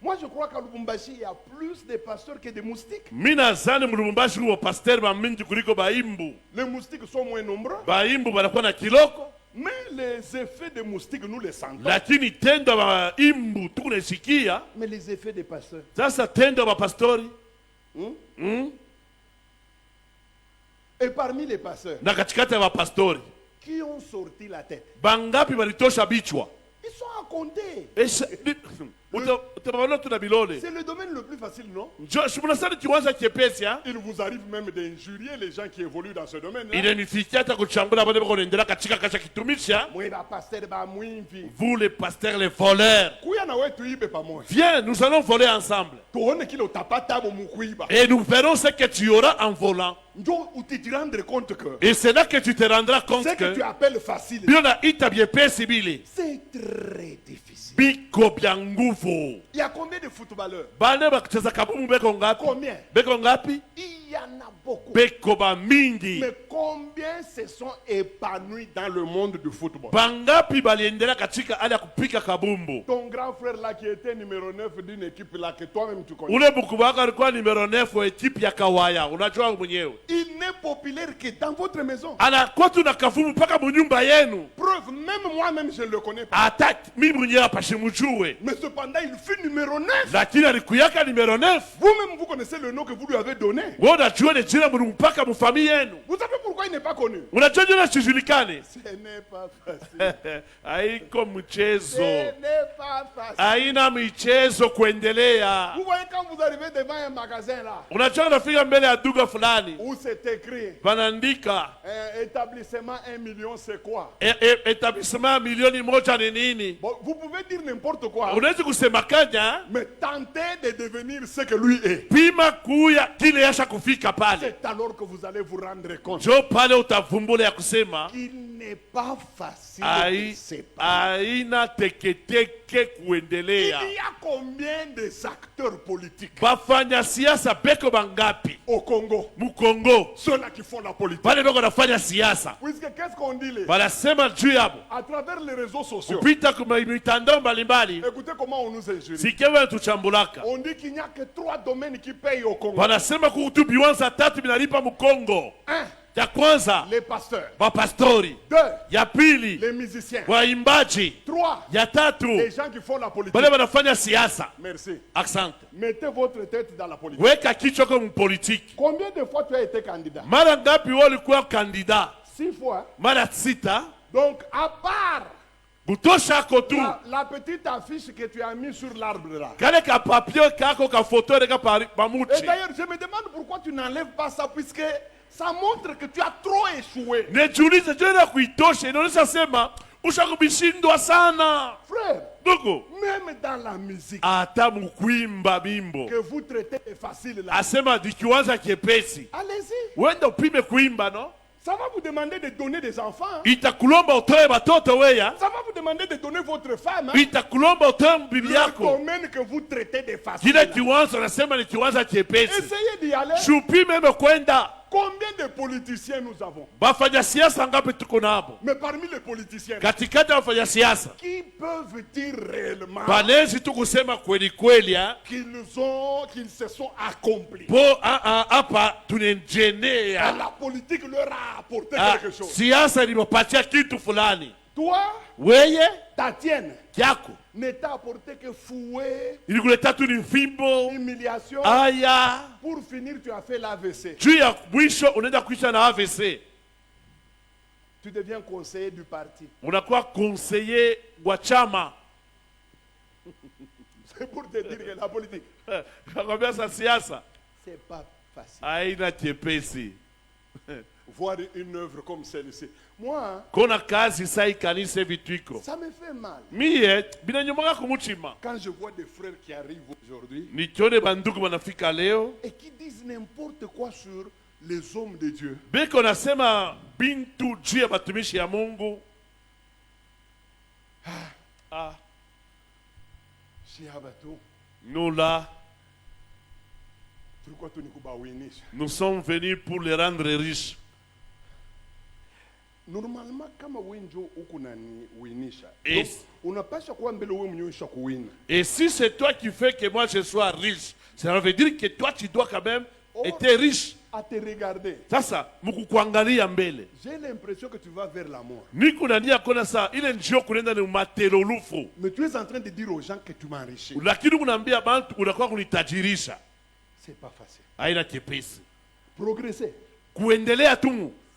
Moi, je crois qu'à Lubumbashi, il y a plus de pasteurs que de moustiques. Mi nazani mulubumbashi kuwa pasteri bamingi kuliko baimbu. Les moustiques sont moins nombreux. Baimbu banakuwa na kiloko, Mais les effets des moustiques, nous les sentons. lakini tendo ya baimbu tukunesikia. Mais les effets des pasteurs. Sasa tendo ya bapastori Et parmi les pasteurs, na katikati ya bapastori qui ont sorti la tête? bangapi balitosha bichwa? Ils sont à compter. Utabaona tuna bilole. C'est le domaine le plus facile, non? Munasani kiwanza chepesi ha? Il vous arrive même d'injurier les gens qui évoluent dans ce domaine. Inanifikia hata kuchambula bale bako naendelea katika kacha kitumishi ha? Moi, ba pasteur ba mwimvi. Vous les pasteurs, les voleurs. Kuya na wetu ibe pamoja. Viens, nous allons voler ensemble. Tuone kile utapata mu kuiba. Et nous verrons ce que tu auras en volant. Ndio uti rendre compte que Et c'est là que tu te rendras compte ce que tu que appelles facile, Biona ita biepesi bile. c'est très difficile. Biko bya nguvu. Il y a combien de footballeurs? Bane bakucheza kabumu beko ngapi? Combien? Beko ngapi? Il y en a beaucoup. Beko ba mingi. Mais combien se sont épanouis dans le monde du football? Bangapi baliendelea katika hali ya kupika kabumbu. Ton grand frère là qui était numéro 9 d'une équipe là que toi-même tu connais. Ule mkubwa wako alikuwa numero 9 wa ekipi ya Kawaya, unajua mwenyewe. Il n'est populaire que dans votre maison. Anakuwa tu na kafumu mpaka munyumba yenu. Preuve, même moi-même je ne le connais pas. Hata mimi mwenyewe hapa shimujue. Mais cependant, il fut numéro 9. Lakini alikuyaka numero 9. Vous-même, vous connaissez le nom que vous lui avez donné. Wewe unajua ni jina mulu mpaka mufamii yenu. Vous savez pourquoi il n'est pas connu? Unajua jina sijulikane. Ce n'est pas facile. Haiko mchezo. Ce n'est pas facile. Haina michezo kuendelea. Vous voyez quand vous arrivez devant un magasin là, Unajua unafika mbele ya duka fulani. où c'est écrit Wanaandika établissement 1 million, c'est quoi? etablissement milioni moja ni nini? Bon, vous pouvez dire n'importe quoi, Unaweza kusema kanya, mais tentez de devenir ce que lui est. pima kuya kile yasha kufika pale. C'est alors que vous allez vous rendre compte Jo pale utavumbula ya kusema qu'il n'est pas facile de séparer. haina teketeke Il kuendelea. y a combien de acteurs politiques Bafanya siasa beko bangapi au Congo? Mukongo? Ceux-là qui font la politique. Pale beko nafanya siasa. Puisque qu'est-ce qu'on dit les... Wanasema juu yabo. À travers les réseaux sociaux, Kupita kuma mitandao mbalimbali. écoutez comment on nous injurie. Sikewe tuchambulaka. On dit qu'il n'y a que 3 domaines qui payent au Congo. Wanasema kuhutu biwanza tatu binalipa Mukongo. 1. Ya kwanza Les pasteurs. bapastori, 2. ya pili Les musiciens. waimbaji, 3. ya tatu Les gens qui font la politique. bale wanafanya siasa. Merci. Asante. Mettez votre tête dans la politique. Weka kichwa kwa mpolitiki. Combien de fois tu as été candidat? Mara ngapi wewe ulikuwa kandida? 6 fois. Mara 6. Donc, à part Butosha ko tu. la petite affiche que tu as mis sur l'arbre là. Kale ka papier kako ka photo reka Et pamuchi. d'ailleurs, je me demande pourquoi tu n'enlèves pas ça, puisque ça montre que tu as trop échoué. Nejiulize jana kuitosha inaonyesha sema ushakubishindwa sana. Frère, Ndugu, même dans la musique, hata mkuimba bimbo. que vous traitez de facile là, Asema dikiwanza kiepesi. allez-y. Wenda upime kuimba no? Ça va vous demander de donner des enfants. Hein. Itakulomba utoe batoto weya. Ça va vous demander de donner votre femme. Hein. Itakulomba utoe bibi Le yako. domaine que vous traitez de facile. Kile là. kiwanza nasema ni kiwanza kiepesi. Essayez d'y aller. Shupi meme kwenda. Combien de politiciens nous avons? Bafanya siasa ngapi tuko nabo? Mais parmi les politiciens, Katikati ya wafanya siasa qui peuvent dire réellement banezi tu kusema kweli kweli qu'ils se sont accomplis? po hapa Et tunenjenea la politique leur a apporté quelque chose. siasa ilipatia kitu fulani. Toi, Weye ta tienne, kyako ne t'a apporté que fouet, ilikuleta tu ni fimbo humiliation. aya, Pour finir, tu as fait l'AVC. juu ya mwisho unaenda kuisha na AVC. Tu tu deviens conseiller du parti. unakuwa conseiller wa chama. C'est pour te dire que la politique, Nakwambia sa siasa c'est pas facile. haina chepesi. Voir une œuvre comme celle-ci. Moi, Kona kazi sai kanisa vitwiko. ça me fait mal. Mie binanyumaka kumuchima. Quand je vois des frères qui arrivent aujourd'hui Nikione bandugu banafika leo et qui disent n'importe quoi sur les hommes de Dieu. beko nasema bintu juu ya batumishi ya Mungu. Ah, Chez Abato, nous là, pourquoi tu n'es pas winisha? nous sommes venus pour les rendre riches. Normalement kama wenjo uko nani winisha. Et- Donc, unapasha kuwa mbele wewe mwenyewe kuwina. Et si c'est toi qui fais que moi je sois riche, ça veut dire que toi tu dois quand même Oh. être riche. À te regarder, Sasa mkukuangalia mbele. j'ai l'impression que tu vas vers la mort. Niko nania kona saa ile njio kunaenda ni materolufu. Mais tu es en train de dire aux gens que tu m'enrichis. Lakini unaambia bantu unakuwa kunitajirisha. C'est pas facile. Haina chepesi. Progresser, Kuendelea tu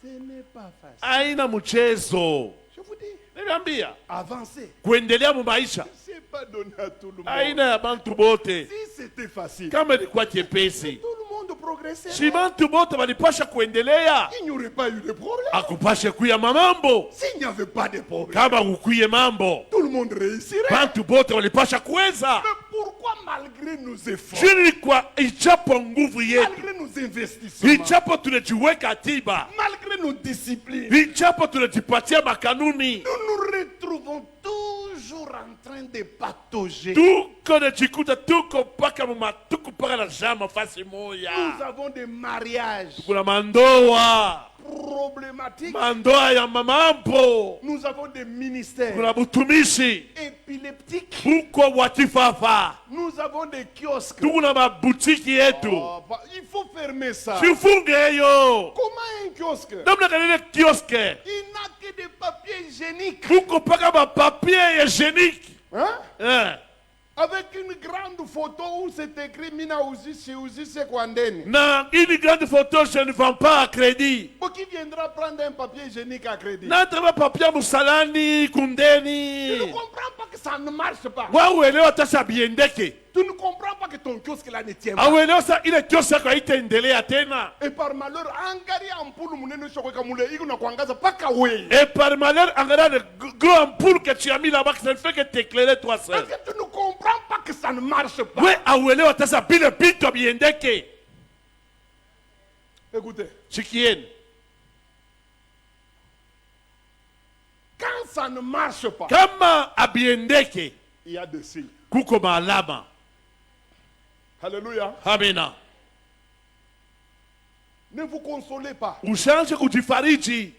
ce n'est pas facile. haina mchezo. Je vous dis, Nimeambia avancer, kuendelea mu maisha c'est pas donné à tout le monde. haina ya bantu bote. Si c'était facile, Kama ilikuwa chepesi, tout le monde progressait. si bantu bote walipasha kuendelea, Il n'y aurait pas eu de problème. akupashe kuya mamambo. S'il n'y avait pas de problème, Kama ukuye mambo, tout le monde réussirait. bantu bote walipasha kuweza. Mais pourquoi malgré nos efforts, Chini kwa ichapo nguvu yetu, malgré nos investissements, ichapo tunajiweka akiba, malgré nos disciplines, ichapo tunajipatia makanuni, nous nous retrouvons toujours en train de patauger. tuko najikuta tuko mpaka mumatuku mpaka na jama fasi Nous moya. avons des mariages Kuna mandoa, problématiques. mandoa ya mamambo, Nous avons des ministères kuna butumishi, épileptiques. kuko watifafa, Nous avons des kiosques. tuko na mabutiki yetu. Oh, bah, il faut fermer ça. Sifunge hiyo. Comment un kiosque? Namna gani ile kioske? Il n'a que des papiers hygiéniques. Kuko mpaka mapapier hygienique. Hein? Avec une grande photo où c'est écrit Mina Uzi Kwandeni. Na une grande photo, je ne vends pas à crédit. Pour qui viendra prendre un papier hygiénique à crédit? Na tama papier musalani, Tu ne kundeni. comprends pas que ça ne marche pas. Wauelewa tasa biendeke. Tu ne comprends pas que ton kiosque là ne tient pas. Auelewa sa ile kioske yako haitaendelea tena. Et par malheur, angalia ampulu munene shoko kamule iko na kuangaza paka wewe. Et par malheur, angalia le grand ampoule que tu as mis là-bas, que ça ne fait que t'éclairer toi seul. Parce que tu ne comprends pas que ça ne marche pas. We auelewa tasa bile bito biendeke. Écoutez, Chikieni. quand ça ne marche pas, Kama abiendeke, il y a des signes. kuko maalama. Alléluia. Amina. Ne vous consolez pas. Usianze kujifariji.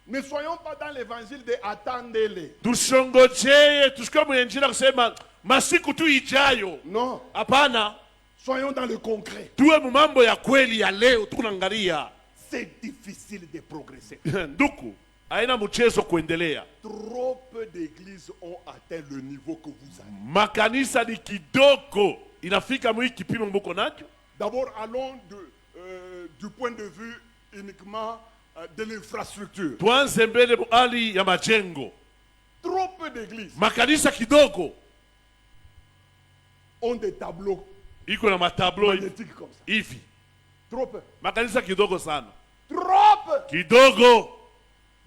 Ne soyons pas dans l'évangile de attendez-les. Tushongojee, tusikuwe mwenjira kusema masiku tu ijayo. Non, Hapana, soyons dans le concret. tuwe mumambo ya kweli ya leo tunaangalia. C'est difficile de progresser. Nduku, haina mchezo kuendelea. Trop peu d'églises ont atteint le niveau que vous avez. Makanisa ni kidogo inafika mwi kipimo mbuko nacho. D'abord, allons du point de vue uniquement de l'infrastructure. Tuanze mbele hali ya majengo. Trop peu d'églises Makanisa kidogo ont des tableaux iko na matablo magnétiques comme ça. hivi. Trop peu. Makanisa kidogo sana. Trop peu. Kidogo.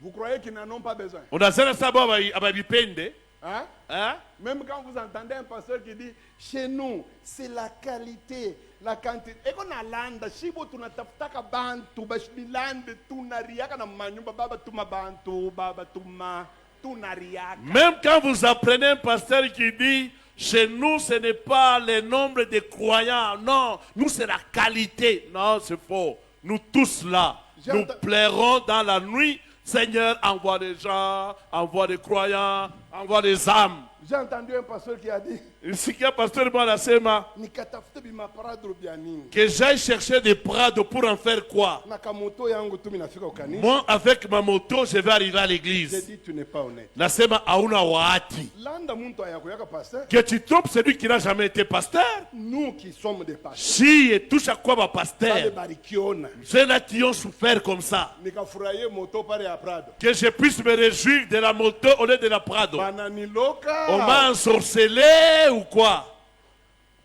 Vous croyez qu'ils n'en ont pas besoin? Unasema sababu ababipende. Hein? Hein? Même quand vous entendez un pasteur qui dit chez nous, c'est la qualité, la quantité. Et qu'on a landa, shibo tunatafutaka bantu, bashilande tunariaka na manyumba baba tuma bantu, baba tuma tunariaka. Même quand vous apprenez un pasteur qui dit chez nous ce n'est pas le nombre de croyants, non, nous c'est la qualité. Non, c'est faux. Nous tous là, nous plairons dans la nuit. Seigneur, envoie des gens, envoie des croyants, envoie des âmes. J'ai entendu un pasteur qui a dit Nisikia pastori mmoja anasema nikatafute bimaparado bya nini que j'aille chercher des Prado pour en faire quoi? na kamoto yangu tu minafika ukanisa. Moi, avec ma moto, je vais arriver à J'ai l'église. dit tu n'es pas honnête. Nasema hauna wahati. Landa muntu ayakuyaka pasteur. Que tu trompes celui qui n'a jamais été pasteur. Nous qui sommes des pasteurs. Si et touche à quoi ma pasteur. Barikiona. Ceux là qui ont souffert comme ça. Nikafurahie moto pale ya Prado. Que je puisse me réjouir de la moto au lieu de la Prado. Bananiloka. On m'a ensorcelé ou quoi?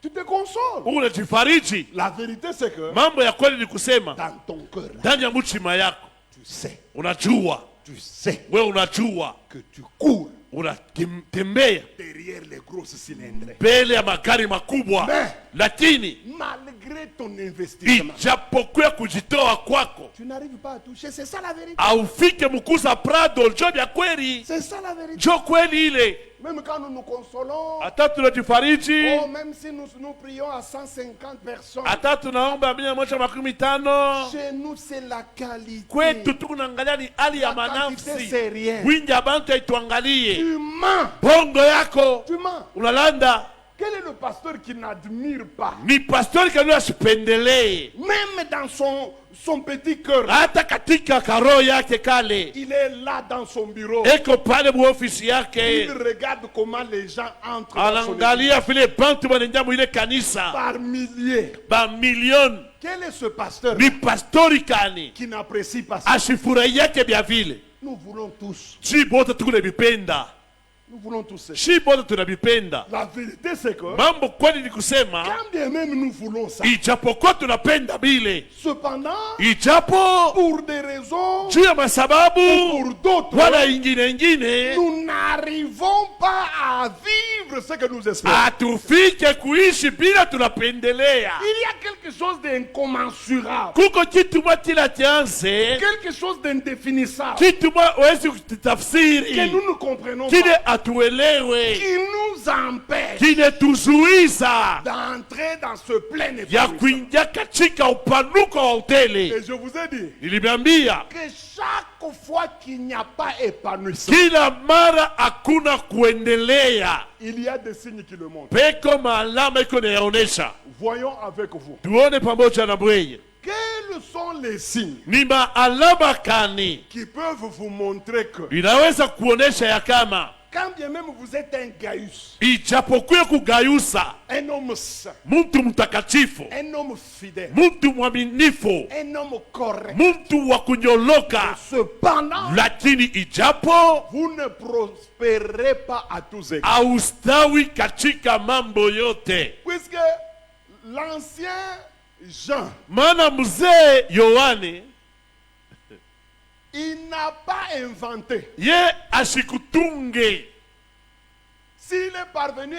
Tu te consoles. Unajifariji. La vérité c'est que Mambo ya kweli ni kusema dans ton cœur là, ndani ya mchima yako tu sais unajua, wewe unajua que tu cours unatembea derrière les grosses cylindres. mbele ya magari makubwa, Mais lakini malgré ton investissement, ijapokuwa kujitoa kwako tu n'arrives pas à toucher. C'est ça la vérité. aufike mkuza Prado. Njo vya kweli, C'est ça la vérité. njo kweli ile. Même quand nous nous consolons, Hata tunajifariji, oh, même si nous prions à 150 personnes, hata tunaomba 150, chez nous c'est la qualité. kwetu tukunaangalia ni hali ya La quantité manafsi. c'est rien. Wingi ya bantu haituangalie, Tu mens. bongo yako Tu mens. unalanda. Quel est le pasteur qui n'admire pas, Ni pastori kanuni asipendelee, même dans son petit cœur, hata katika karo yake kale, il est là dans son bureau. eko pale muofisi Il yake, regarde comment les gens entrent dans son église anaangalia vile bantu wanaingia mwile kanisa par milliers. ba milioni. Quel est ce pasteur Ni pastori kani qui n'apprécie pas ça? asifurahiake bya vile? Nous voulons tous. Shi bote tunabipenda, Nous voulons tous ça. shi bote tunabipenda. La vérité c'est que Mambo kweli ni kusema, quand bien même nous voulons ça, ijapokuwa tunapenda bile, cependant, ijapo pour des raisons, juu ya masababu pour d'autres, wala ingine, nous n'arrivons pas à vivre ce que nous espérons. hatufike kuishi bila tunapendelea. Il y a quelque chose d'incommensurable, Kuko kitu mwa kila chanze, quelque chose d'indéfinissable kitu mwa wezi que kutafsiri, nous ne comprenons kine pas, atuelewe, qui nous empêche kine tuzuiza d'entrer dans ce plein ya épanouissement. kuingia katika upanuko wa hoteli. Et je vous ai dit Niliambia que chaque fois qu'il n'y a pas épanouissement, kila mara hakuna kuendelea, il y a des signes qui le montrent. peko maalama iko nayaonesha. Voyons avec vous. Tuone pamoja na bweye Quels sont les signes ni maalama kani qui peuvent vous montrer que, inaweza kuonesha ya kama quand bien même vous êtes un Gaius, ijapokuwa kugayusa un homme saint, mtu mtakatifu, un homme fidèle, mtu mwaminifu, un homme correct, mtu wa kunyoloka, cependant, lakini ijapo vous ne prospérez pas à tous égards. austawi katika mambo yote. Puisque l'ancien Jean, Maana mzee Yohane il n'a pas inventé. ye ashikutunge, S'il est parvenu,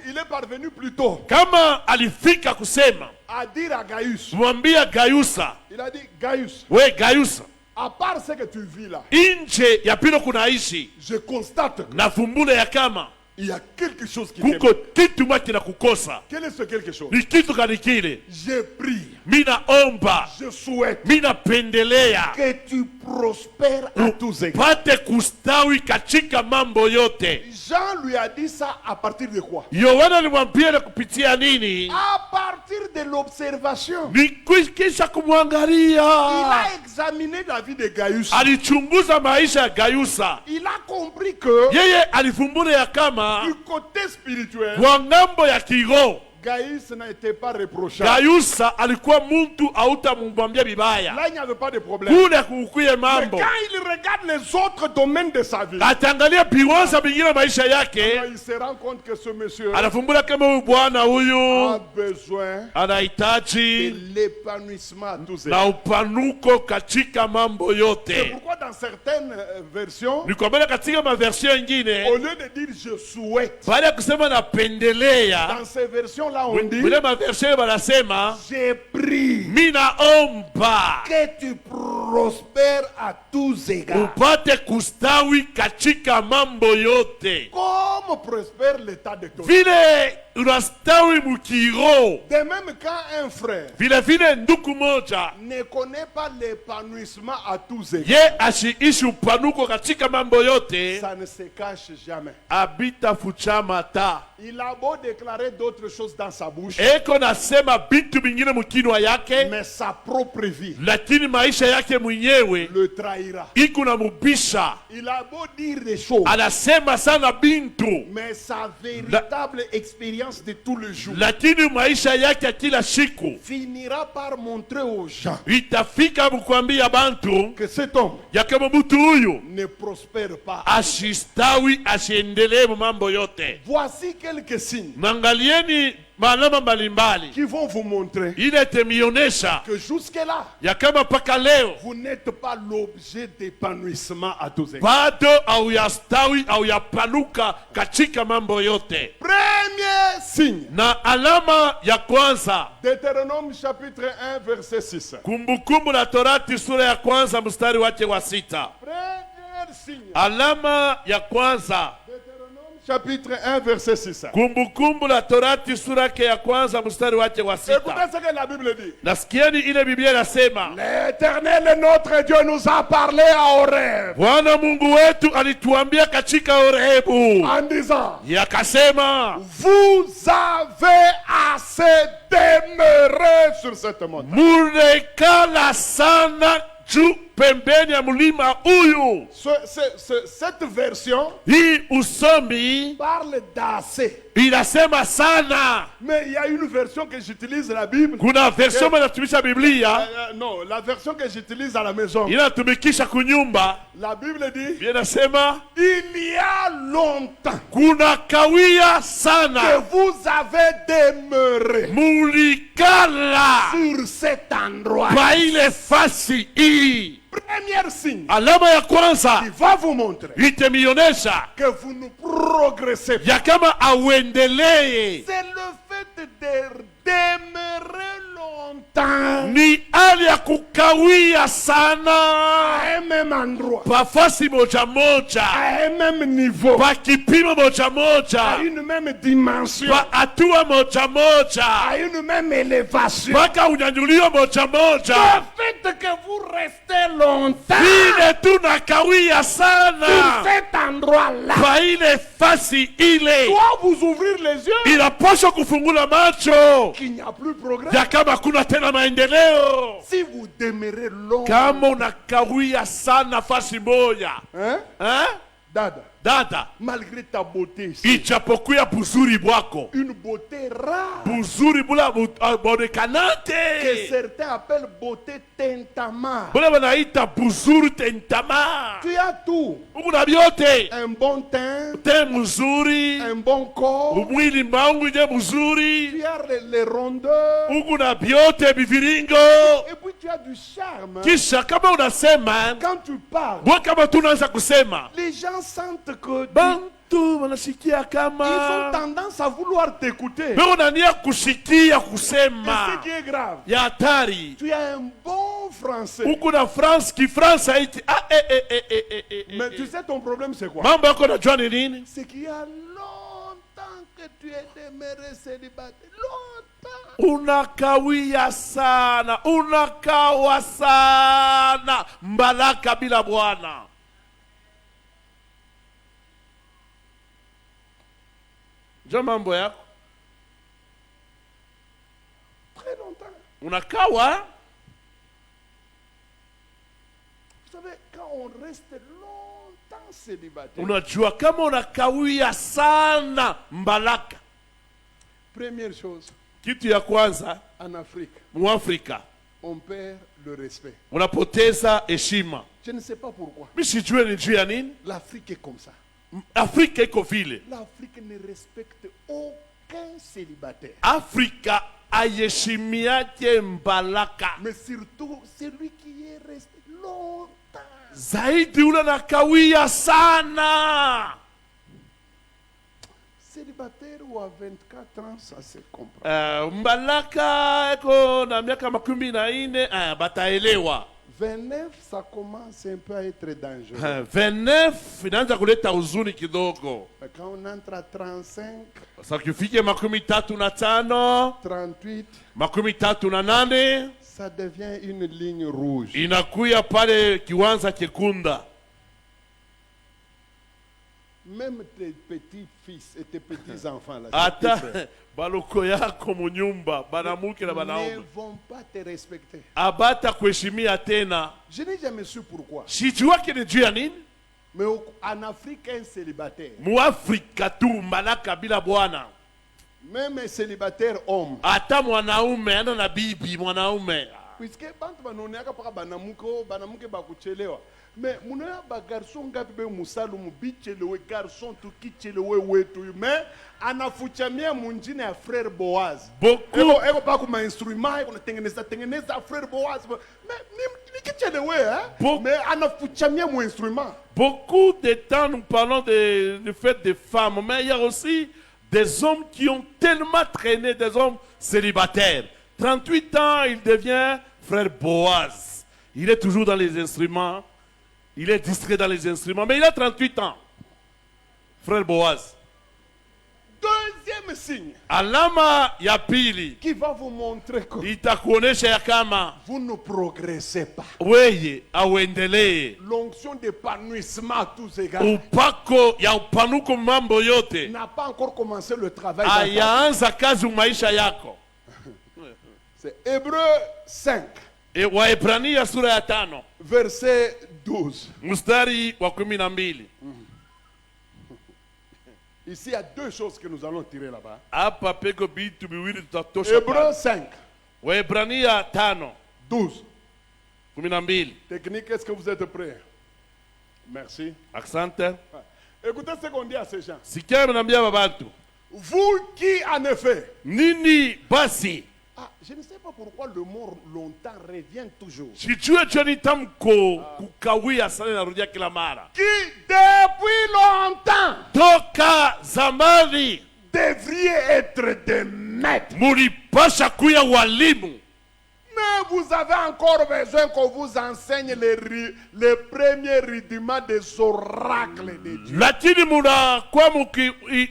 il est parvenu plutôt kama alifika kusema à dire à Gaius, mwambia Gayusa, il a dit, Gaius, we Gayusa, à part ce que tu vis là, inje ya pilo kunaishi je constate na fumbule ya kama qu'il y a quelque chose qui kuko t'échappe. kitu mwa kinakukosa. Quel est ce quelque chose? Ni kitu gani kile? Je prie, Minaomba, je souhaite minapendelea que tu prospères à tous égards. upate kustawi katika mambo yote. Jean lui a dit ça à partir de quoi? Yohana alimwambia na kupitia nini? À partir de l'observation. Ni kisha Il kumwangalia, a examiné la vie de Gaius. alichunguza maisha ya Gayusa. Il a compris que Yeye alifumbula ya kama du côté spirituel, kwa ngambo ya kiroho Gaius n'était pas reprochable. Gayusa alikuwa mtu hautamwambia vibaya, Là, il n'y avait pas de problème. kule kukuye Mais mambo. quand il regarde les autres domaines de sa vie, Ataangalia viwanza vingine maisha alors yake, il se rend compte que ce monsieur anafumbula kama huyu bwana a huyu besoin de anahitaji l'épanouissement à tous na égards. upanuko katika mambo C'est yote. pourquoi dans certaines versions, Nikwambia katika maversio au ingine, lieu de dire je souhaite, baada ya kusema napendelea, dans ces versions-là, on dit vile maversio wanasema j'ai prie minaomba que tu prospères à tous égards. upate kustawi katika mambo yote, Comme prospère l'état de ton vie. vile unastawi mukiro. De même, quand un frère Vile vile ndugu moja ne connaît pas l'épanouissement à tous égards, ye ashiishi upanuko katika mambo yote, ça ne se cache jamais. abita fuchama ta. Il a beau déclarer d'autres choses dans sa bouche, Eko nasema bitu bingine mukinwa yake, mais sa propre vie lakini maisha yake mwenyewe le trahira. iko na mubisha. Il a beau dire des choses, Anasema sana bintu, mais sa véritable expérience de tous les jours lakini maisha yake ya kila siku finira par montrer aux gens itafika mkuambia bantu que cet homme ya kama mtu huyu ne prospère pas. ashistawi, asiendelee mu mambo yote. Voici quelques signes Mangalieni malama mbalimbali qui vont vous montrer ile itemionesha que jusque-là, ya kama mpaka leo vous n'êtes pas l'objet d'épanouissement à tous égards. bado au yastawi au yapanuka katika mambo yote. Premier signe, Na alama ya kwanza, Deutéronome chapitre 1 verset 6. Kumbukumbu la Torati sura ya kwanza mstari wake wa 6. Premier signe, Alama ya kwanza, Deutéronome chapitre 1 verset 6. Kumbukumbu la Torati sura yake ya kwanza mstari wake wa 6. Écoutez ce que la Bible dit. Nasikieni ile Biblia inasema, L'Éternel notre Dieu nous a parlé à Horeb Bwana Mungu wetu alituambia katika Horebu, en disant, yakasema, vous avez assez demeuré sur cette montagne. munekala sana juu pembeni ya mlima huyu. Cette version Hii usomi parle d'assez. inasema sana. Mais il y a une version que j'utilise la Bible. Kuna version inatumisha Biblia, Non, la version que j'utilise à la maison. inatumikisha kunyumba, La Bible dit, inasema il y a longtemps kuna kawia que sana vous avez demeuré mulikala sur cet endroit. pa ile fasi hii. Premier signe Alama ya kwanza qui va vous montrer itemionesha que vous ne progressez pas. ya kama auendelee C'est le fait de demeurer longtemps ni hali ya kukawia à sana un même endroit, pa fasi moja à moja, un même niveau, pa kipimo moja à moja, une même dimension, pa hatua moja moja, à une même élévation. mpaka unyanyulio moja moja. Le fait que vous restez longtemps Vile tunakawia sur sana cet endroit-là pa ile fasi ile, doit vous ouvrir les yeux inapaswa kufungula macho qu'il n'y a plus de progrès. ya kama kuna tena maendeleo. Si vous demeurez longtemps, Kama unakawia sana fasi moja, hein, Dada, dada, malgré ta beauté ici, ijapokuya buzuri bwako, une beauté rare buzuri bula que bonekanate, certains appellent beauté tintamar. bula banaita buzuri tentama, Tu as tout, ukuna vyote, un bon teint, te mzuri, un bon corps, umwili mbangu je mzuri, tu as les rondeurs, ukuna vyote viviringo. et puis tu as du charme. Kisha kama unasema, Quand tu parles, bwa kama tunaanza kusema, les gens sentent que bantu wanasikia ils ont kama tendance à vouloir t'écouter. wewe unania kusikia Et ce kusema qui est grave, ya hatari. tu as un bon français. Huku na France kifransa haiti Mais tu sais ton problème c'est quoi? mambo yako najua ni nini? C'est qu'il y a longtemps que tu es demeuré célibataire. Longtemps. Unakawia sana, unakawa sana mbalaka bila bwana. Jo mambo yako Très longtemps. unakawa. Vous savez, quand on reste longtemps célibataire, Unajua kama unakawia sana mbalaka, première chose, kitu ya kwanza en Afrique, Muafrika on perd le respect. unapoteza heshima. Je ne sais pas pourquoi. Mimi sijue ni juu ya nini. L'Afrique est comme ça. Afrika iko vile. L'Afrique ne respecte aucun célibataire. Afrika aheshimiaje mbalaka, Mais surtout celui qui est resté longtemps. zaidi ule nakawia sana. Célibataire ou à 24 ans, ça se comprend. Mbalaka eko na miaka 14 bataelewa. 29, ça commence un peu à être dangereux. 29 inaanza kuleta huzuni kidogo. Quand on entre à 35, Sasa kifike 35, 38, 38, ça devient une ligne rouge. inakuya pale kiwanza kikunda. Même tes petits-fils et tes petits-enfants là, Ata baloko yako munyumba banamuke na ne banaume vont pas te respecter. abata kuheshimia tena. Je n'ai jamais su pourquoi. Sijuake ni juu ya nini? Mais en Afrique, un célibataire, Muafrika tu malaka bila bwana, même un célibataire homme, hata mwanaume ana na bibi mwanaume, puisque bantu banaoneaka paka banamuke bakuchelewa. Mais munoya ba garçon ngapi be musalu mubichelewe garçon tukichelewe wetu. Mais anafuchamia munjini ya frère Boaz. beaucoup Eko pa kuma instrument eko tengeneza frère Boaz. Mais nikichelewe Bo- mais anafuchamia mu instrument. beaucoup de temps nous parlons du fait des femmes, mais il y a aussi des hommes qui ont tellement traîné, des hommes célibataires. 38 ans, il devient frère Boaz. Il est toujours dans les instruments. Il est distrait dans les instruments, mais il a 38 ans. Frère Boaz. Deuxième signe Alama ya pili qui va vous montrer que itakuonesha ya kama vous ne progressez pas. weye auendelee. L'onction d'épanouissement à tous égards Upako ya upanuko mambo yote n'a pas encore commencé le travail. dans ta vie. ayaanza kazi maisha yako. C'est Hébreu 5, Waebrania sura ya 5 verset 12. mstari wa 12. Ici, il y a deux choses que nous allons tirer là-bas. Hapa peko bitu biwili tutatosha Hébreu pale. 5, Waebrania 5 12. 12. Technique, est-ce que vous êtes prêts? Merci. Asante. Écoutez ce qu'on dit à ces gens. Sikia mnaambia babantu. Vous qui, en effet, Nini basi? je ne sais pas pourquoi le mot longtemps revient toujours. Sijue joni tamko kukawia sana narudia kila mara. Qui, depuis longtemps, Toka zamani devriez être des maîtres. mulipasha kuya walimu. Mais vous avez encore besoin qu'on vous enseigne les premiers rudiments des oracles de Dieu. Lakini munakuwa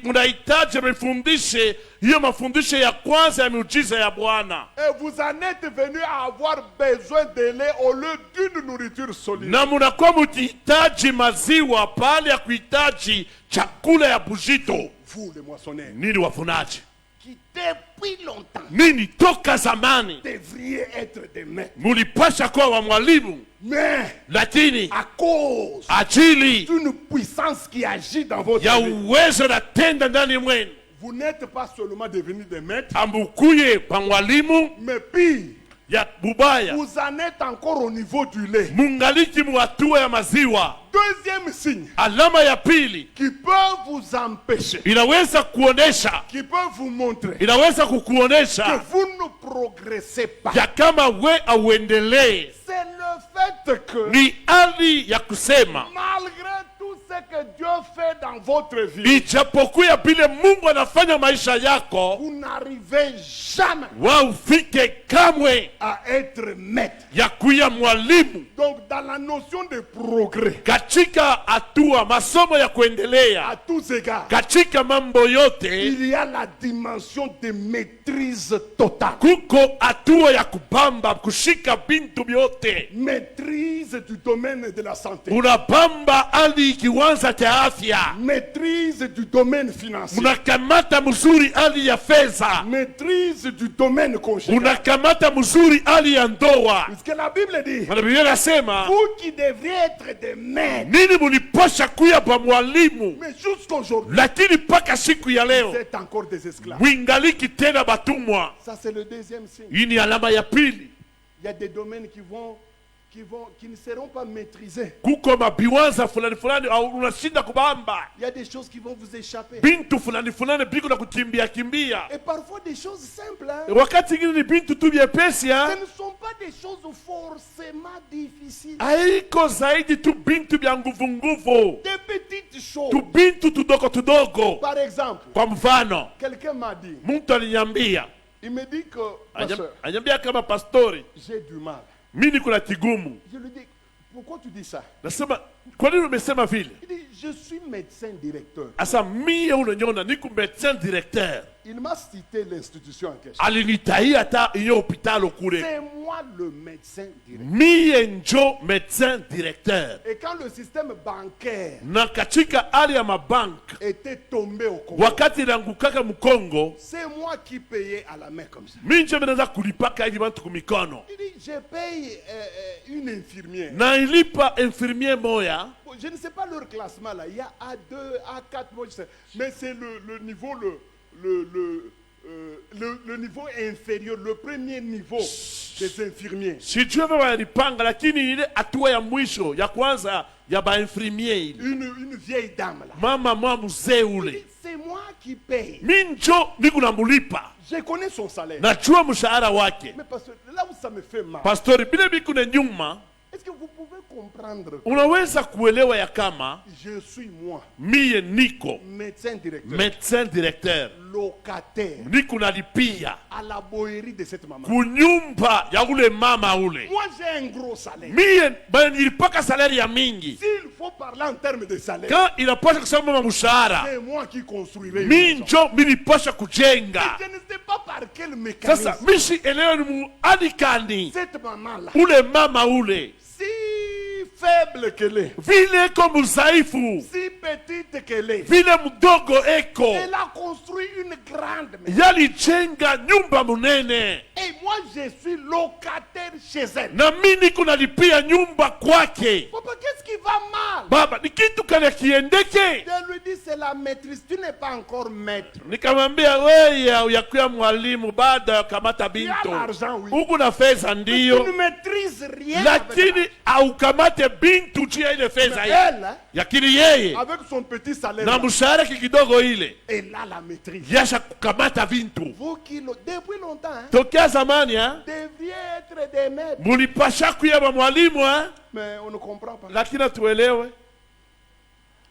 munahitaji mifundishe hiyo mafundisho ya kwanza ya miujiza ya Bwana, Et vous en êtes venu à avoir besoin de lait au lieu d'une nourriture solide. na munakuwa mukihitaji maziwa pale ya kuhitaji chakula ya bujito. Vous, les moissonneurs, Nini wafunaji? qui depuis longtemps Nini toka zamani devriez être des maîtres. mulipasha kuwa wa mwalimu, Mais lakini à cause ajili d'une puissance qui agit dans votre ya vie, uwezo na tenda ndani mwenu vous n'êtes pas seulement devenus des maîtres, ambukuye pa mwalimu mais pire, ya bubaya, vous en êtes encore au niveau du lait. mungaliki muhatua ya maziwa. Deuxième signe Alama ya pili qui peut vous empêcher, inaweza kuonesha, qui peut vous montrer inaweza que kukuonesha vous ne progressez pas, ya kama we auendelee, c'est le fait que ni hali ya kusema malgré tout ce que Dieu fait dans votre vie, ijapokuwa vile Mungu anafanya maisha yako, vous n'arrivez jamais wa ufike kamwe à être maître. ya kuya mwalimu. Donc dans la notion de progrès, Katika hatua masomo ya à kuendelea, tous égards, katika mambo yote il y a la dimension de maîtrise totale. kuko hatua ya kubamba kushika bintu vyote. Maîtrise du domaine de la santé. Unabamba hali kiwanza cha afya, Maîtrise du domaine financier. unakamata mzuri hali ya fedha, Maîtrise du domaine conjugal. unakamata mzuri hali ya ndoa. Puisque la Bible dit, Na Biblia inasema vous qui devriez être des maîtres, nini muliposha kuya pa mwalimu, mais jusqu'aujourd'hui, lakini mpaka siku ya vous leo êtes encore des esclaves. mwingaliki tena batumwa. Ça, c'est le deuxième signe. Hii ni alama ya pili. Il y a des domaines qui ne seront pas maîtrisés. Kuko mabiwanza fulani fulani au unashinda kubamba Il y a des choses qui vont vous échapper. bintu fulani fulani biko na kukimbia kimbia. Et parfois des choses simples. Hein. Wakati ingine ni bintu tu vyepesi, Ce ne sont pas des choses forcément difficiles. haiko zaidi tu bintu vya nguvu nguvu, Des petites choses. tu bintu tudogo tudogo. Par exemple, Kwa mfano, quelqu'un m'a dit, mtu aliniambia, il me dit que, pasteur, anyambia kama pastori, j'ai du mal. mimi kuna kigumu. Je lui dis, pourquoi tu dis ça? Nasema kwa nini umesema vile? Il dit, je suis médecin directeur. Asa mie unanyona niko médecin directeur. Il m'a cité l'institution en question. Alinitai ata iyo hospitalo kule. C'est moi le médecin directeur. Mie njo médecin directeur. Et quand le système bancaire Na katika hali ya mabank était tombé au Congo, wakati nangukaka Mkongo, c'est moi qui payais à la main comme ça. mimi nje naanza kulipaka hivi bantu kumikono. Il dit, je paye une infirmière. Na ilipa infirmier moya. Bon, je ne sais pas leur classement là. Il y a A2, A4, moi, je sais. Mais c'est le niveau, le niveau inférieur, le premier niveau des infirmiers. Sijue vile wanalipanga lakini ile hatua ya mwisho ya kwanza ya ba infirmier ile. Une vieille dame là. Mama mwa mzee Il ule. dit, c'est moi qui paye. Mimi njo niko namulipa. Je connais son salaire. Najua mshahara wake. Mais parce que là où ça me fait mal, Pastori bile biku na nyuma, est-ce que vous pouvez comprendre que unaweza kuelewa ya kama je suis moi, mie niko médecin directeur, médecin directeur. locataire Niko nalipia à la boerie de cette maman. kunyumba ya ule mama ule. Moi j'ai un gros salaire. Mie banilipaka salari ya mingi. S'il faut parler en termes de salaire, Quand inapasha kusema mama mshahara, c'est moi qui construirai une mimi maison. njo milipasha kujenga. Je ne sais pas par quel mécanisme Sasa mishi elewa ni muadikani cette maman-là, ule mama ule si faible qu'elle est, vile ko mzaifu si petite qu'elle est, vile mdogo eko elle a construit une grande maison. yalijenga nyumba munene, Et moi, je suis locataire chez elle. na mimi niko nalipia nyumba kwake. Papa, qu'est-ce qui va mal? Baba, ni kitu kale kiendeke? Je lui dis, c'est la maîtrise. Tu n'es pas encore maître. Nikamwambia wewe uyakuya mwalimu baada ya kamata Tu as binto l'argent, oui. huku na fedha Tu ndiyo, ne maîtrises rien. lakini aukamate bintu juu ya ile fedha Mais hiyo. elle, hein, Yakini yeye avec son petit salaire, na là, mshahara kidogo ile elle a la maîtrise. yasha kukamata bintu. Vous qui, depuis longtemps, hein, Tokea zamani deviez être des maîtres. mulipasha kuyaba mwalimu Mais on ne comprend pas. lakini hatuelewe.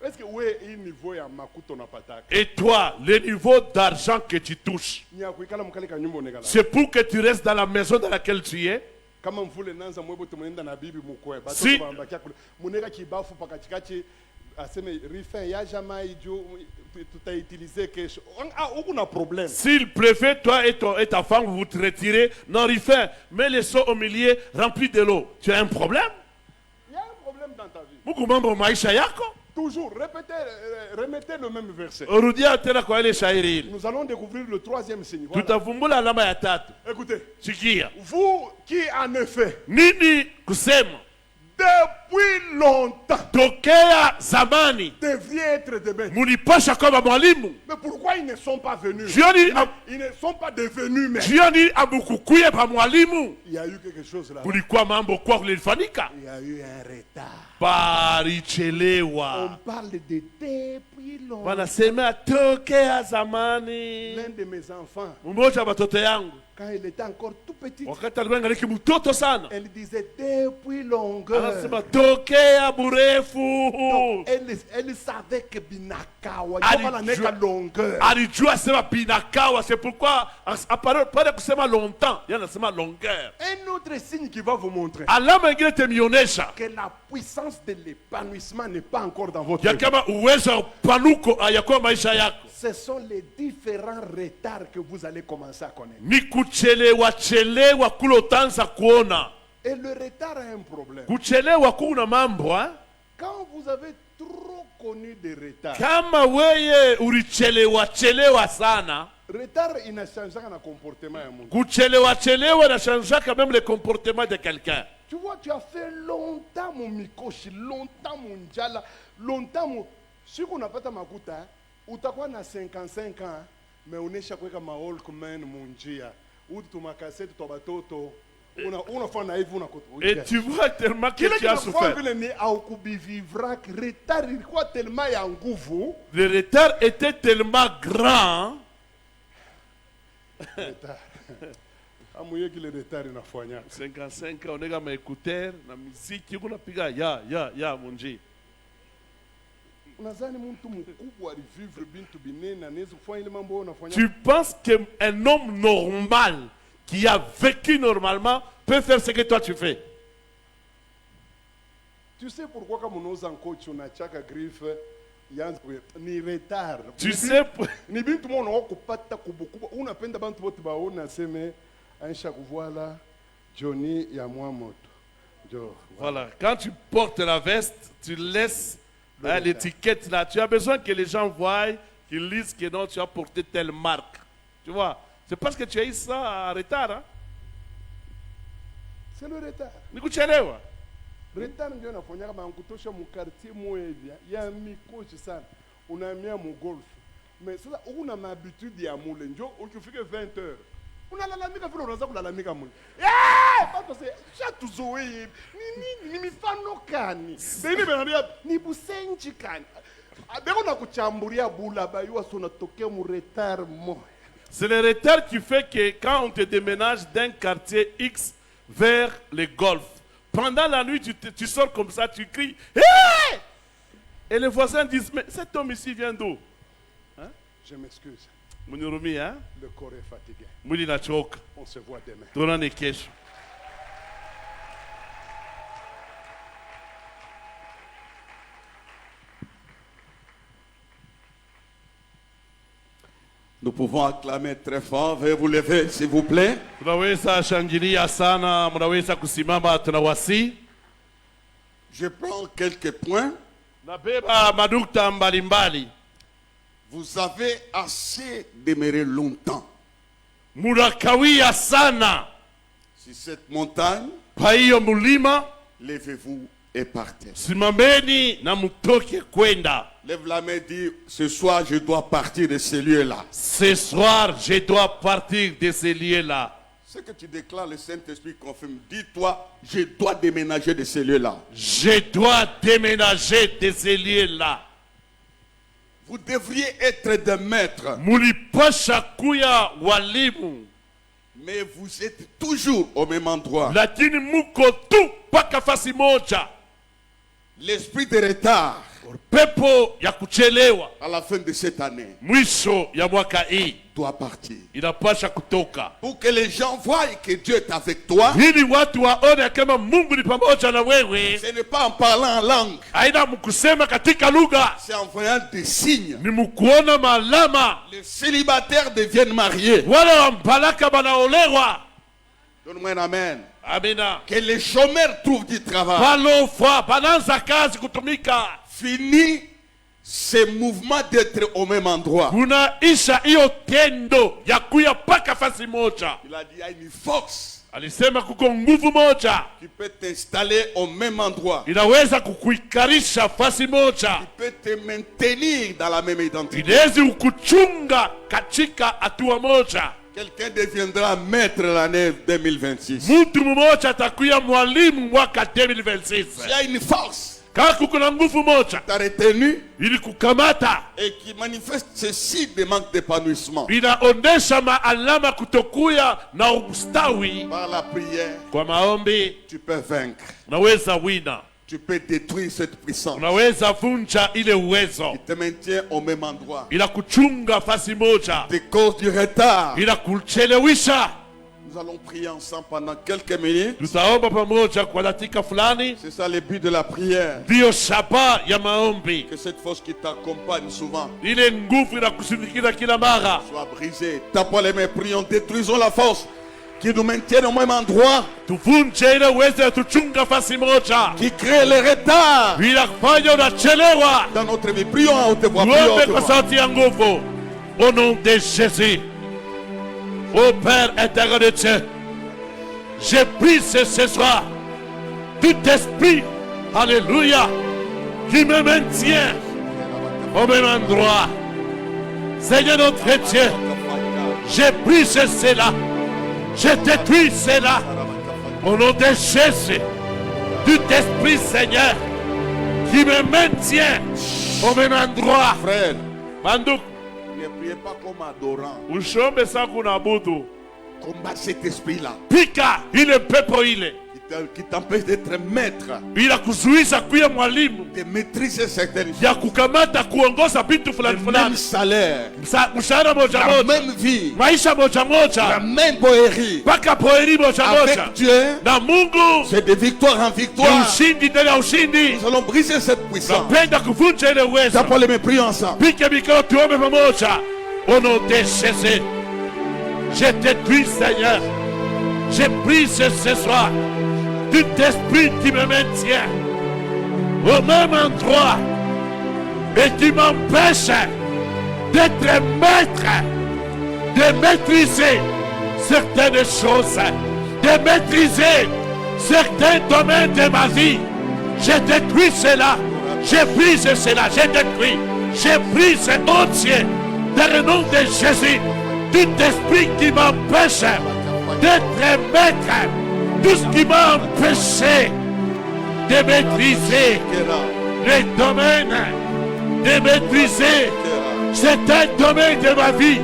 Est-ce que oui, il niveau ya makuto na pataka? Et toi, le niveau d'argent que tu touches, Ni akuikala mkali ka nyumba onekala. c'est pour que tu restes dans la maison dans laquelle tu es. Kama mvule nanza mwebo tumeenda na bibi mkwe. Basi Si. tunabakia kule. Muneka kibafu pakachikachi aseme rifin ya jamaa ijo tutautiliser kesho. Ah, huko na problème. S'il préfère, toi et ta femme, vous te retirez, non, refait, mets les seaux au milieu, remplis de l'eau. Tu as un problème? Il y a un problème dans ta vie. Mungu mambo maisha yako? Toujours, répétez, remettez le même verset. Rudia tena kwa ile shairi ile. Nous allons découvrir le troisième signe. Voilà. Tutavumbula alama ya tatu. Écoutez, Sikia. vous qui en effet, Nini kusema? depuis longtemps, Tokea zamani devriez être des maîtres. mulipasha kama mwalimu. Mais pourquoi ils ne sont pas venus? Jioni Ils ne sont pas devenus maîtres. jioni abukukuye pa mwalimu. Il y a eu quelque chose là. Kulikuwa mambo kwa kulifanyika. Il y a eu un retard. On Palichelewa. parle de depuis longtemps. Wanasema tokea zamani. L'un de mes enfants, Mmoja wa watoto yangu quand il était encore tout petit, wakati alikuwa angaliki mtoto sana, elle disait depuis longueur. anasema tokea burefu. Donc, elle savait que Binakawa, il Ali- faut la longueur. Alijua sema binakawa, c'est pourquoi apare kusema longtemps, yeye anasema longueur. Un autre signe qui va vous montrer Alama ingine temionyesha que la puissance de l'épanouissement n'est pas encore dans votre ya vie. kama uwezo wa panuko hayakuwa maisha yako, Ce sont les différents retards que vous allez commencer à connaître. ni kuchelewa kule utaanza kuona. Et le retard a un problème. Kuchelewa kuna mambo Quand vous avez trop connu des retards, kama weye ulichelewa sana, retard inachangaka na comportement ya mtu. kuchelewa na changeaka même le comportement de quelqu'un. Tu vois, tu as fait longtemps mon mikoshi, longtemps mon njala, longtemps mon... Siku unapata makuta, utakuwa na 55 ans, mais unesha kuweka maolkman munjia. Utu tumakaseti twa batoto, unafanya hivi unakuta. Et tu vois tellement que Kile tu as kinafanya souffert. vile ni au kubivivra, retard ilikuwa tellement ya nguvu. Le retard était tellement grand. Retard. Amuye kile retard inafanya. 55 ans, onega ma écouteur na muziki kunapiga ya munji. Unazani mtu mkubwa alivivre bintu binene anaweza kufanya ile mambo unafanya? Tu penses qu'un homme normal qui a vécu normalement peut faire ce que toi tu fais? Tu sais pourquoi quand on ose en coach on a chaque griffe ni retard. Tu sais, Ni bien tout le monde on kupata kubukuba. Unapenda bantu bote baona sema aisha kuvoila Johnny ya mwa moto. Jo. voilà, quand tu portes la veste, tu laisses l'étiquette là. Tu as besoin que les gens voient, qu'ils lisent que non, tu as porté telle marque. Tu vois, c'est parce que tu as eu ça en retard. Hein? C'est le retard. Nikuchelewa. Retard ndio nafanyaka bankutosha mu quartier moevya ya mikochi sana. Unaamia mu golf. Mais sasa una mahabitude ya mule njo ukifika 20h. Unalalamika vile unaanza kulalamika mule. Bado sasa shatuzoe. Ni mifano kani? Beni benambia ni busenji kani? Beko na kuchambulia bula bayua so natokea mu retard mo. C'est le retard qui fait que quand on te déménage d'un quartier X vers le golf, pendant la nuit, tu sors comme ça, tu cries. Hey! Et les voisins disent, mais cet homme ici vient d'où? Hein? Je m'excuse. Munirumi, hein? Le corps est fatigué. Muli na choka. On se voit demain. Tuonane kesho. Nous pouvons acclamer très fort. Veuillez vous lever, s'il vous plaît. Tunaweza shangilia sana, mnaweza kusimama, tunawasi. Je prends quelques points. Nabeba madukta mbalimbali. Vous avez assez demeuré longtemps Munakawia sana. sur cette montagne. Kwa hiyo mulima, Levez-vous et partez. simameni na mutoke kwenda. Lève la main et dis, ce soir je dois partir de ce lieu-là. Ce soir, je dois partir de ce lieu-là. Ce que tu déclares, le Saint-Esprit confirme. Dis-toi, je dois déménager de ce lieu-là. Je dois déménager de ce lieu-là. Vous devriez être des maîtres, Mulipasha kuya walimu. mais vous êtes toujours au même endroit. Lakini muko tu paka fasi moja. L'esprit de retard Pepo ya kuchelewa. à la fin de cette année Mwisho ya mwaka hii doit partir. inapasha kutoka. Pour que les gens voient que Dieu est avec toi, Ili watu waone kama Mungu ni pamoja na wewe. ce n'est pas en parlant en langue, Haina mkusema katika lugha. c'est en voyant des signes. Ni mkuona malama. Les célibataires deviennent mariés. Wale wambalaka banaolewa. Donne-moi un amen. Amina. Que les chômeurs trouvent du travail. Balofa bananza kazi kutumika. Fini ce mouvement d'être au même endroit. Kunaisha hiyo tendo ya kuya paka fasi moja. Il a dit, il y a une force Alisema kuko nguvu moja qui peut t'installer au même endroit. inaweza kukuikarisha fasi moja, Qui peut te maintenir dans la même identité. inawezi ukuchunga katika hatua moja. Quelqu'un deviendra maître l'année 2026. Mtu mmoja atakuya mwalimu mwaka 2026. Il y a une force Kama kuko na nguvu moja qui t'a retenu ili kukamata, et qui manifeste ceci de manque d'épanouissement. inaonesha maalama kutokuya na ustawi. Par la prière, Kwa maombi tu peux vaincre. unaweza wina, Tu peux détruire cette puissance unaweza vunja ile uwezo, qui te maintient au même endroit. ila kuchunga fasi moja, Des causes du retard. ila kuchelewisha. Nous allons prier ensemble pendant quelques minutes. Tutaomba pamoja kwa dakika fulani. C'est ça le but de la prière. Ndiyo shaba ya maombi, Que cette force qui t'accompagne souvent ile nguvu inakusindikiza kila mara. soit brisée. Tapons les mains, prions, détruisons la force qui nous maintient au même endroit, Tuvunje ile uwezo ya tuchunga fasi moja, qui crée le retard bila kufanya unachelewa. dans notre vie. Prions à haute voix. Prions à Tuombe haute kwa voix. sauti ya nguvu. Au nom de Jésus. Ô Père éternel de Dieu, j'ai pris ce soir tout esprit, alléluia, qui me maintient au même endroit. Seigneur notre Dieu, j'ai pris cela, j'ai détruit cela. Au nom de Jésus, tout esprit, Seigneur, qui me maintient au même endroit. Frère, Banduk, ne priez pas comme adorant. ushombe sa kunabudu. Combat cet esprit-là Pika ile pepo ile qui qui t'empêche d'être maître, bila kuzuiza kuya mwalimu de maîtriser certaines choses. ya kukamata kuongoza vitu Le fulani même fulani, salaire, mshahara moja la moja, même vie, maisha moja la moja, même bohérie. mpaka poeri moja moja. Avec Dieu, Na Mungu c'est de victoire en ni victoire. ushindi ndani ya ushindi. Nous allons briser cette puissance. Napenda kuvunja ile uwezo. T'as pas les prier ensemble. Pike mikono tuombe pamoja. Au nom de Jésus, je détruis, Seigneur. Je brise ce soir tout esprit qui me maintient au même endroit et qui m'empêche d'être maître, de maîtriser certaines choses, de maîtriser certains domaines de ma vie. Je détruis cela, je brise cela, je détruis, je brise entier dans le nom de Jésus tout esprit qui m'empêche d'être maître, tout ce qui m'a empêché de maîtriser les domaines, de maîtriser certains domaines de ma vie.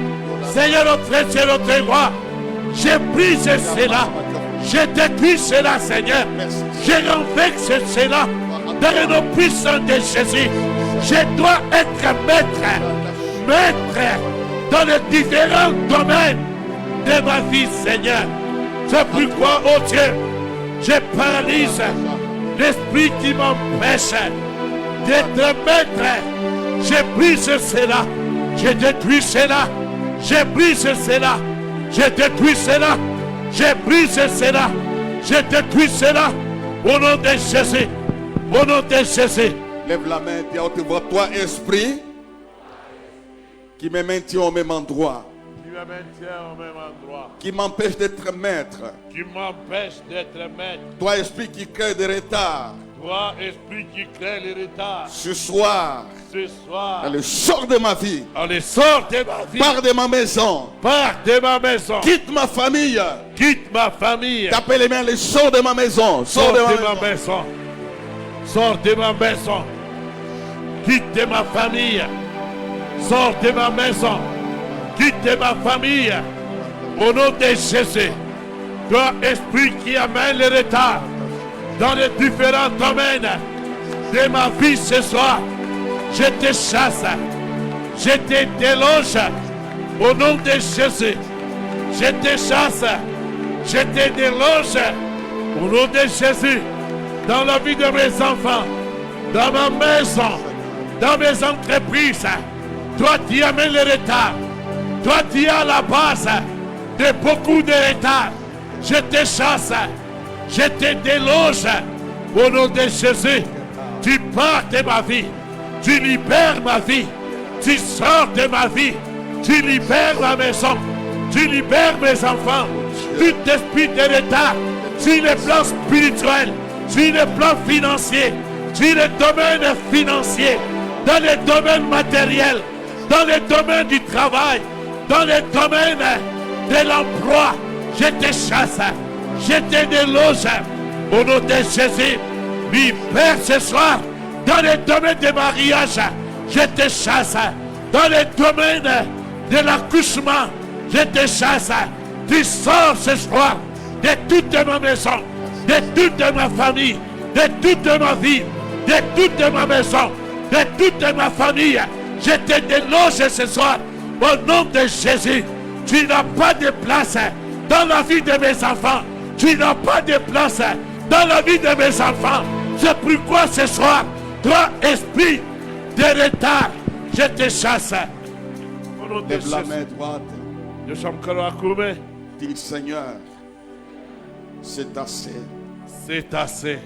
Seigneur notre Dieu, notre roi, je brise cela, je détruis cela, Seigneur, je renverse cela dans le nom puissant de Jésus. Je dois être maître dans les différents domaines de ma vie, Seigneur. C'est pourquoi, oh Dieu, je paralyse l'esprit qui m'empêche d'être maître. Je brise cela, je détruis cela, je brise cela, je détruis cela, je brise cela, je détruis cela, au nom de Jésus, au nom de Jésus. Lève la main, dis à haute voix, toi esprit qui me maintient au même endroit, Qui me maintient au même endroit, qui m'empêche d'être maître, qui m'empêche d'être maître. toi esprit qui crée des retards, Toi, esprit qui crée les retards, ce soir, ce soir, dans le sort de ma vie, allez, sors de ma vie, pars de ma maison, pars de ma maison, quitte ma famille, quitte ma famille, t'appelles les mains, les sors de ma maison, sors de ma maison, sors de ma maison, quitte de ma famille, sors de ma maison, quitte de ma famille, au nom de Jésus. Toi, esprit qui amène le retard dans les différents domaines de ma vie ce soir, je te chasse, je te déloge au nom de Jésus. Je te chasse, je te déloge au nom de Jésus dans la vie de mes enfants, dans ma maison, dans mes entreprises. Toi qui amènes le retard, toi qui as la base de beaucoup de retard, je te chasse, je te déloge au nom de Jésus. Tu pars de ma vie, tu libères ma vie, tu sors de ma vie, tu libères ma maison, tu libères mes enfants. Tout esprit de retard sur le plan spirituel, sur le plan financier, sur le domaine financier, dans le domaine matériel, dans le domaine du travail, dans le domaine de l'emploi, je te chasse, je te déloge au nom de Jésus. Libère ce soir dans le domaine du mariage, je te chasse. Dans le domaine de l'accouchement, je te chasse. Tu sors ce soir de toute ma maison, de toute ma famille, de toute ma vie, de toute ma maison, de toute ma famille. Je te déloge ce soir au nom de Jésus. Tu n'as pas de place dans la vie de mes enfants. Tu n'as pas de place dans la vie de mes enfants. C'est pourquoi ce soir, toi, esprit de retard, je te chasse. Au nom de Lève la Jésus. main droite, dis Seigneur, c'est assez. C'est assez.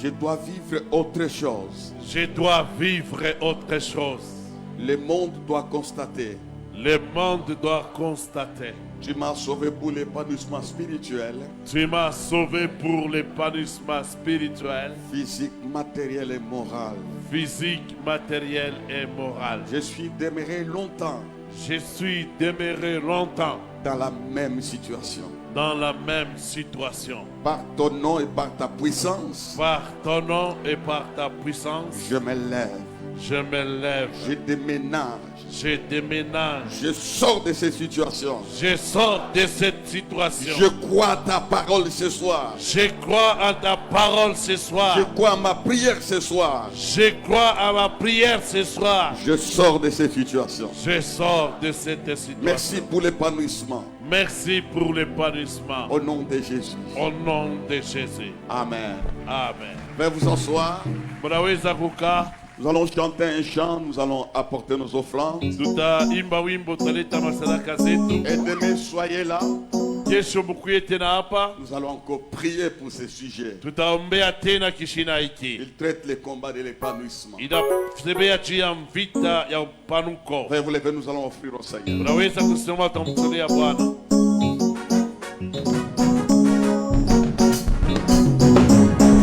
Je dois vivre autre chose. Je dois vivre autre chose. Le monde doit constater. Le monde doit constater. Tu m'as sauvé pour l'épanouissement spirituel, Tu m'as sauvé pour l'épanouissement spirituel, physique, matériel et moral. physique, matériel et moral. Je suis demeuré longtemps Je suis demeuré longtemps dans la même situation. dans la même situation. Par ton nom et par ta puissance, Par ton nom et par ta puissance, je me lève. je me lève. Je déménage Je déménage. Je sors de ces situations. Je sors de cette situation. Je crois à ta parole ce soir. Je crois à ta parole ce soir. Je crois à ma prière ce soir. Je crois à ma prière ce soir. Je sors de ces situations. Je sors de cette situation. Merci pour l'épanouissement. Merci pour l'épanouissement. Au nom de Jésus. Au nom de Jésus. Amen. Amen. Veuillez vous asseoir. Munaweza kukaa. Nous allons chanter un chant. Nous allons apporter nos offrandes. Tutaimba wimbo tutaleta masadaka zetu. Et demain, soyez là. Kesho mkuye tena hapa. Nous allons encore prier pour ce sujet. Tutaombea tena kishina hiki. Il traite les combats de l'épanouissement. Inasemea juu ya vita ya upanuko. Veuillez vous lever. Nous allons offrir au Seigneur. Unaweza kusimama tumtolea Bwana.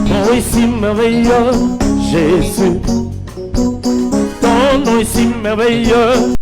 Ton est si merveilleux, Jésus. Ton nom est si merveilleux.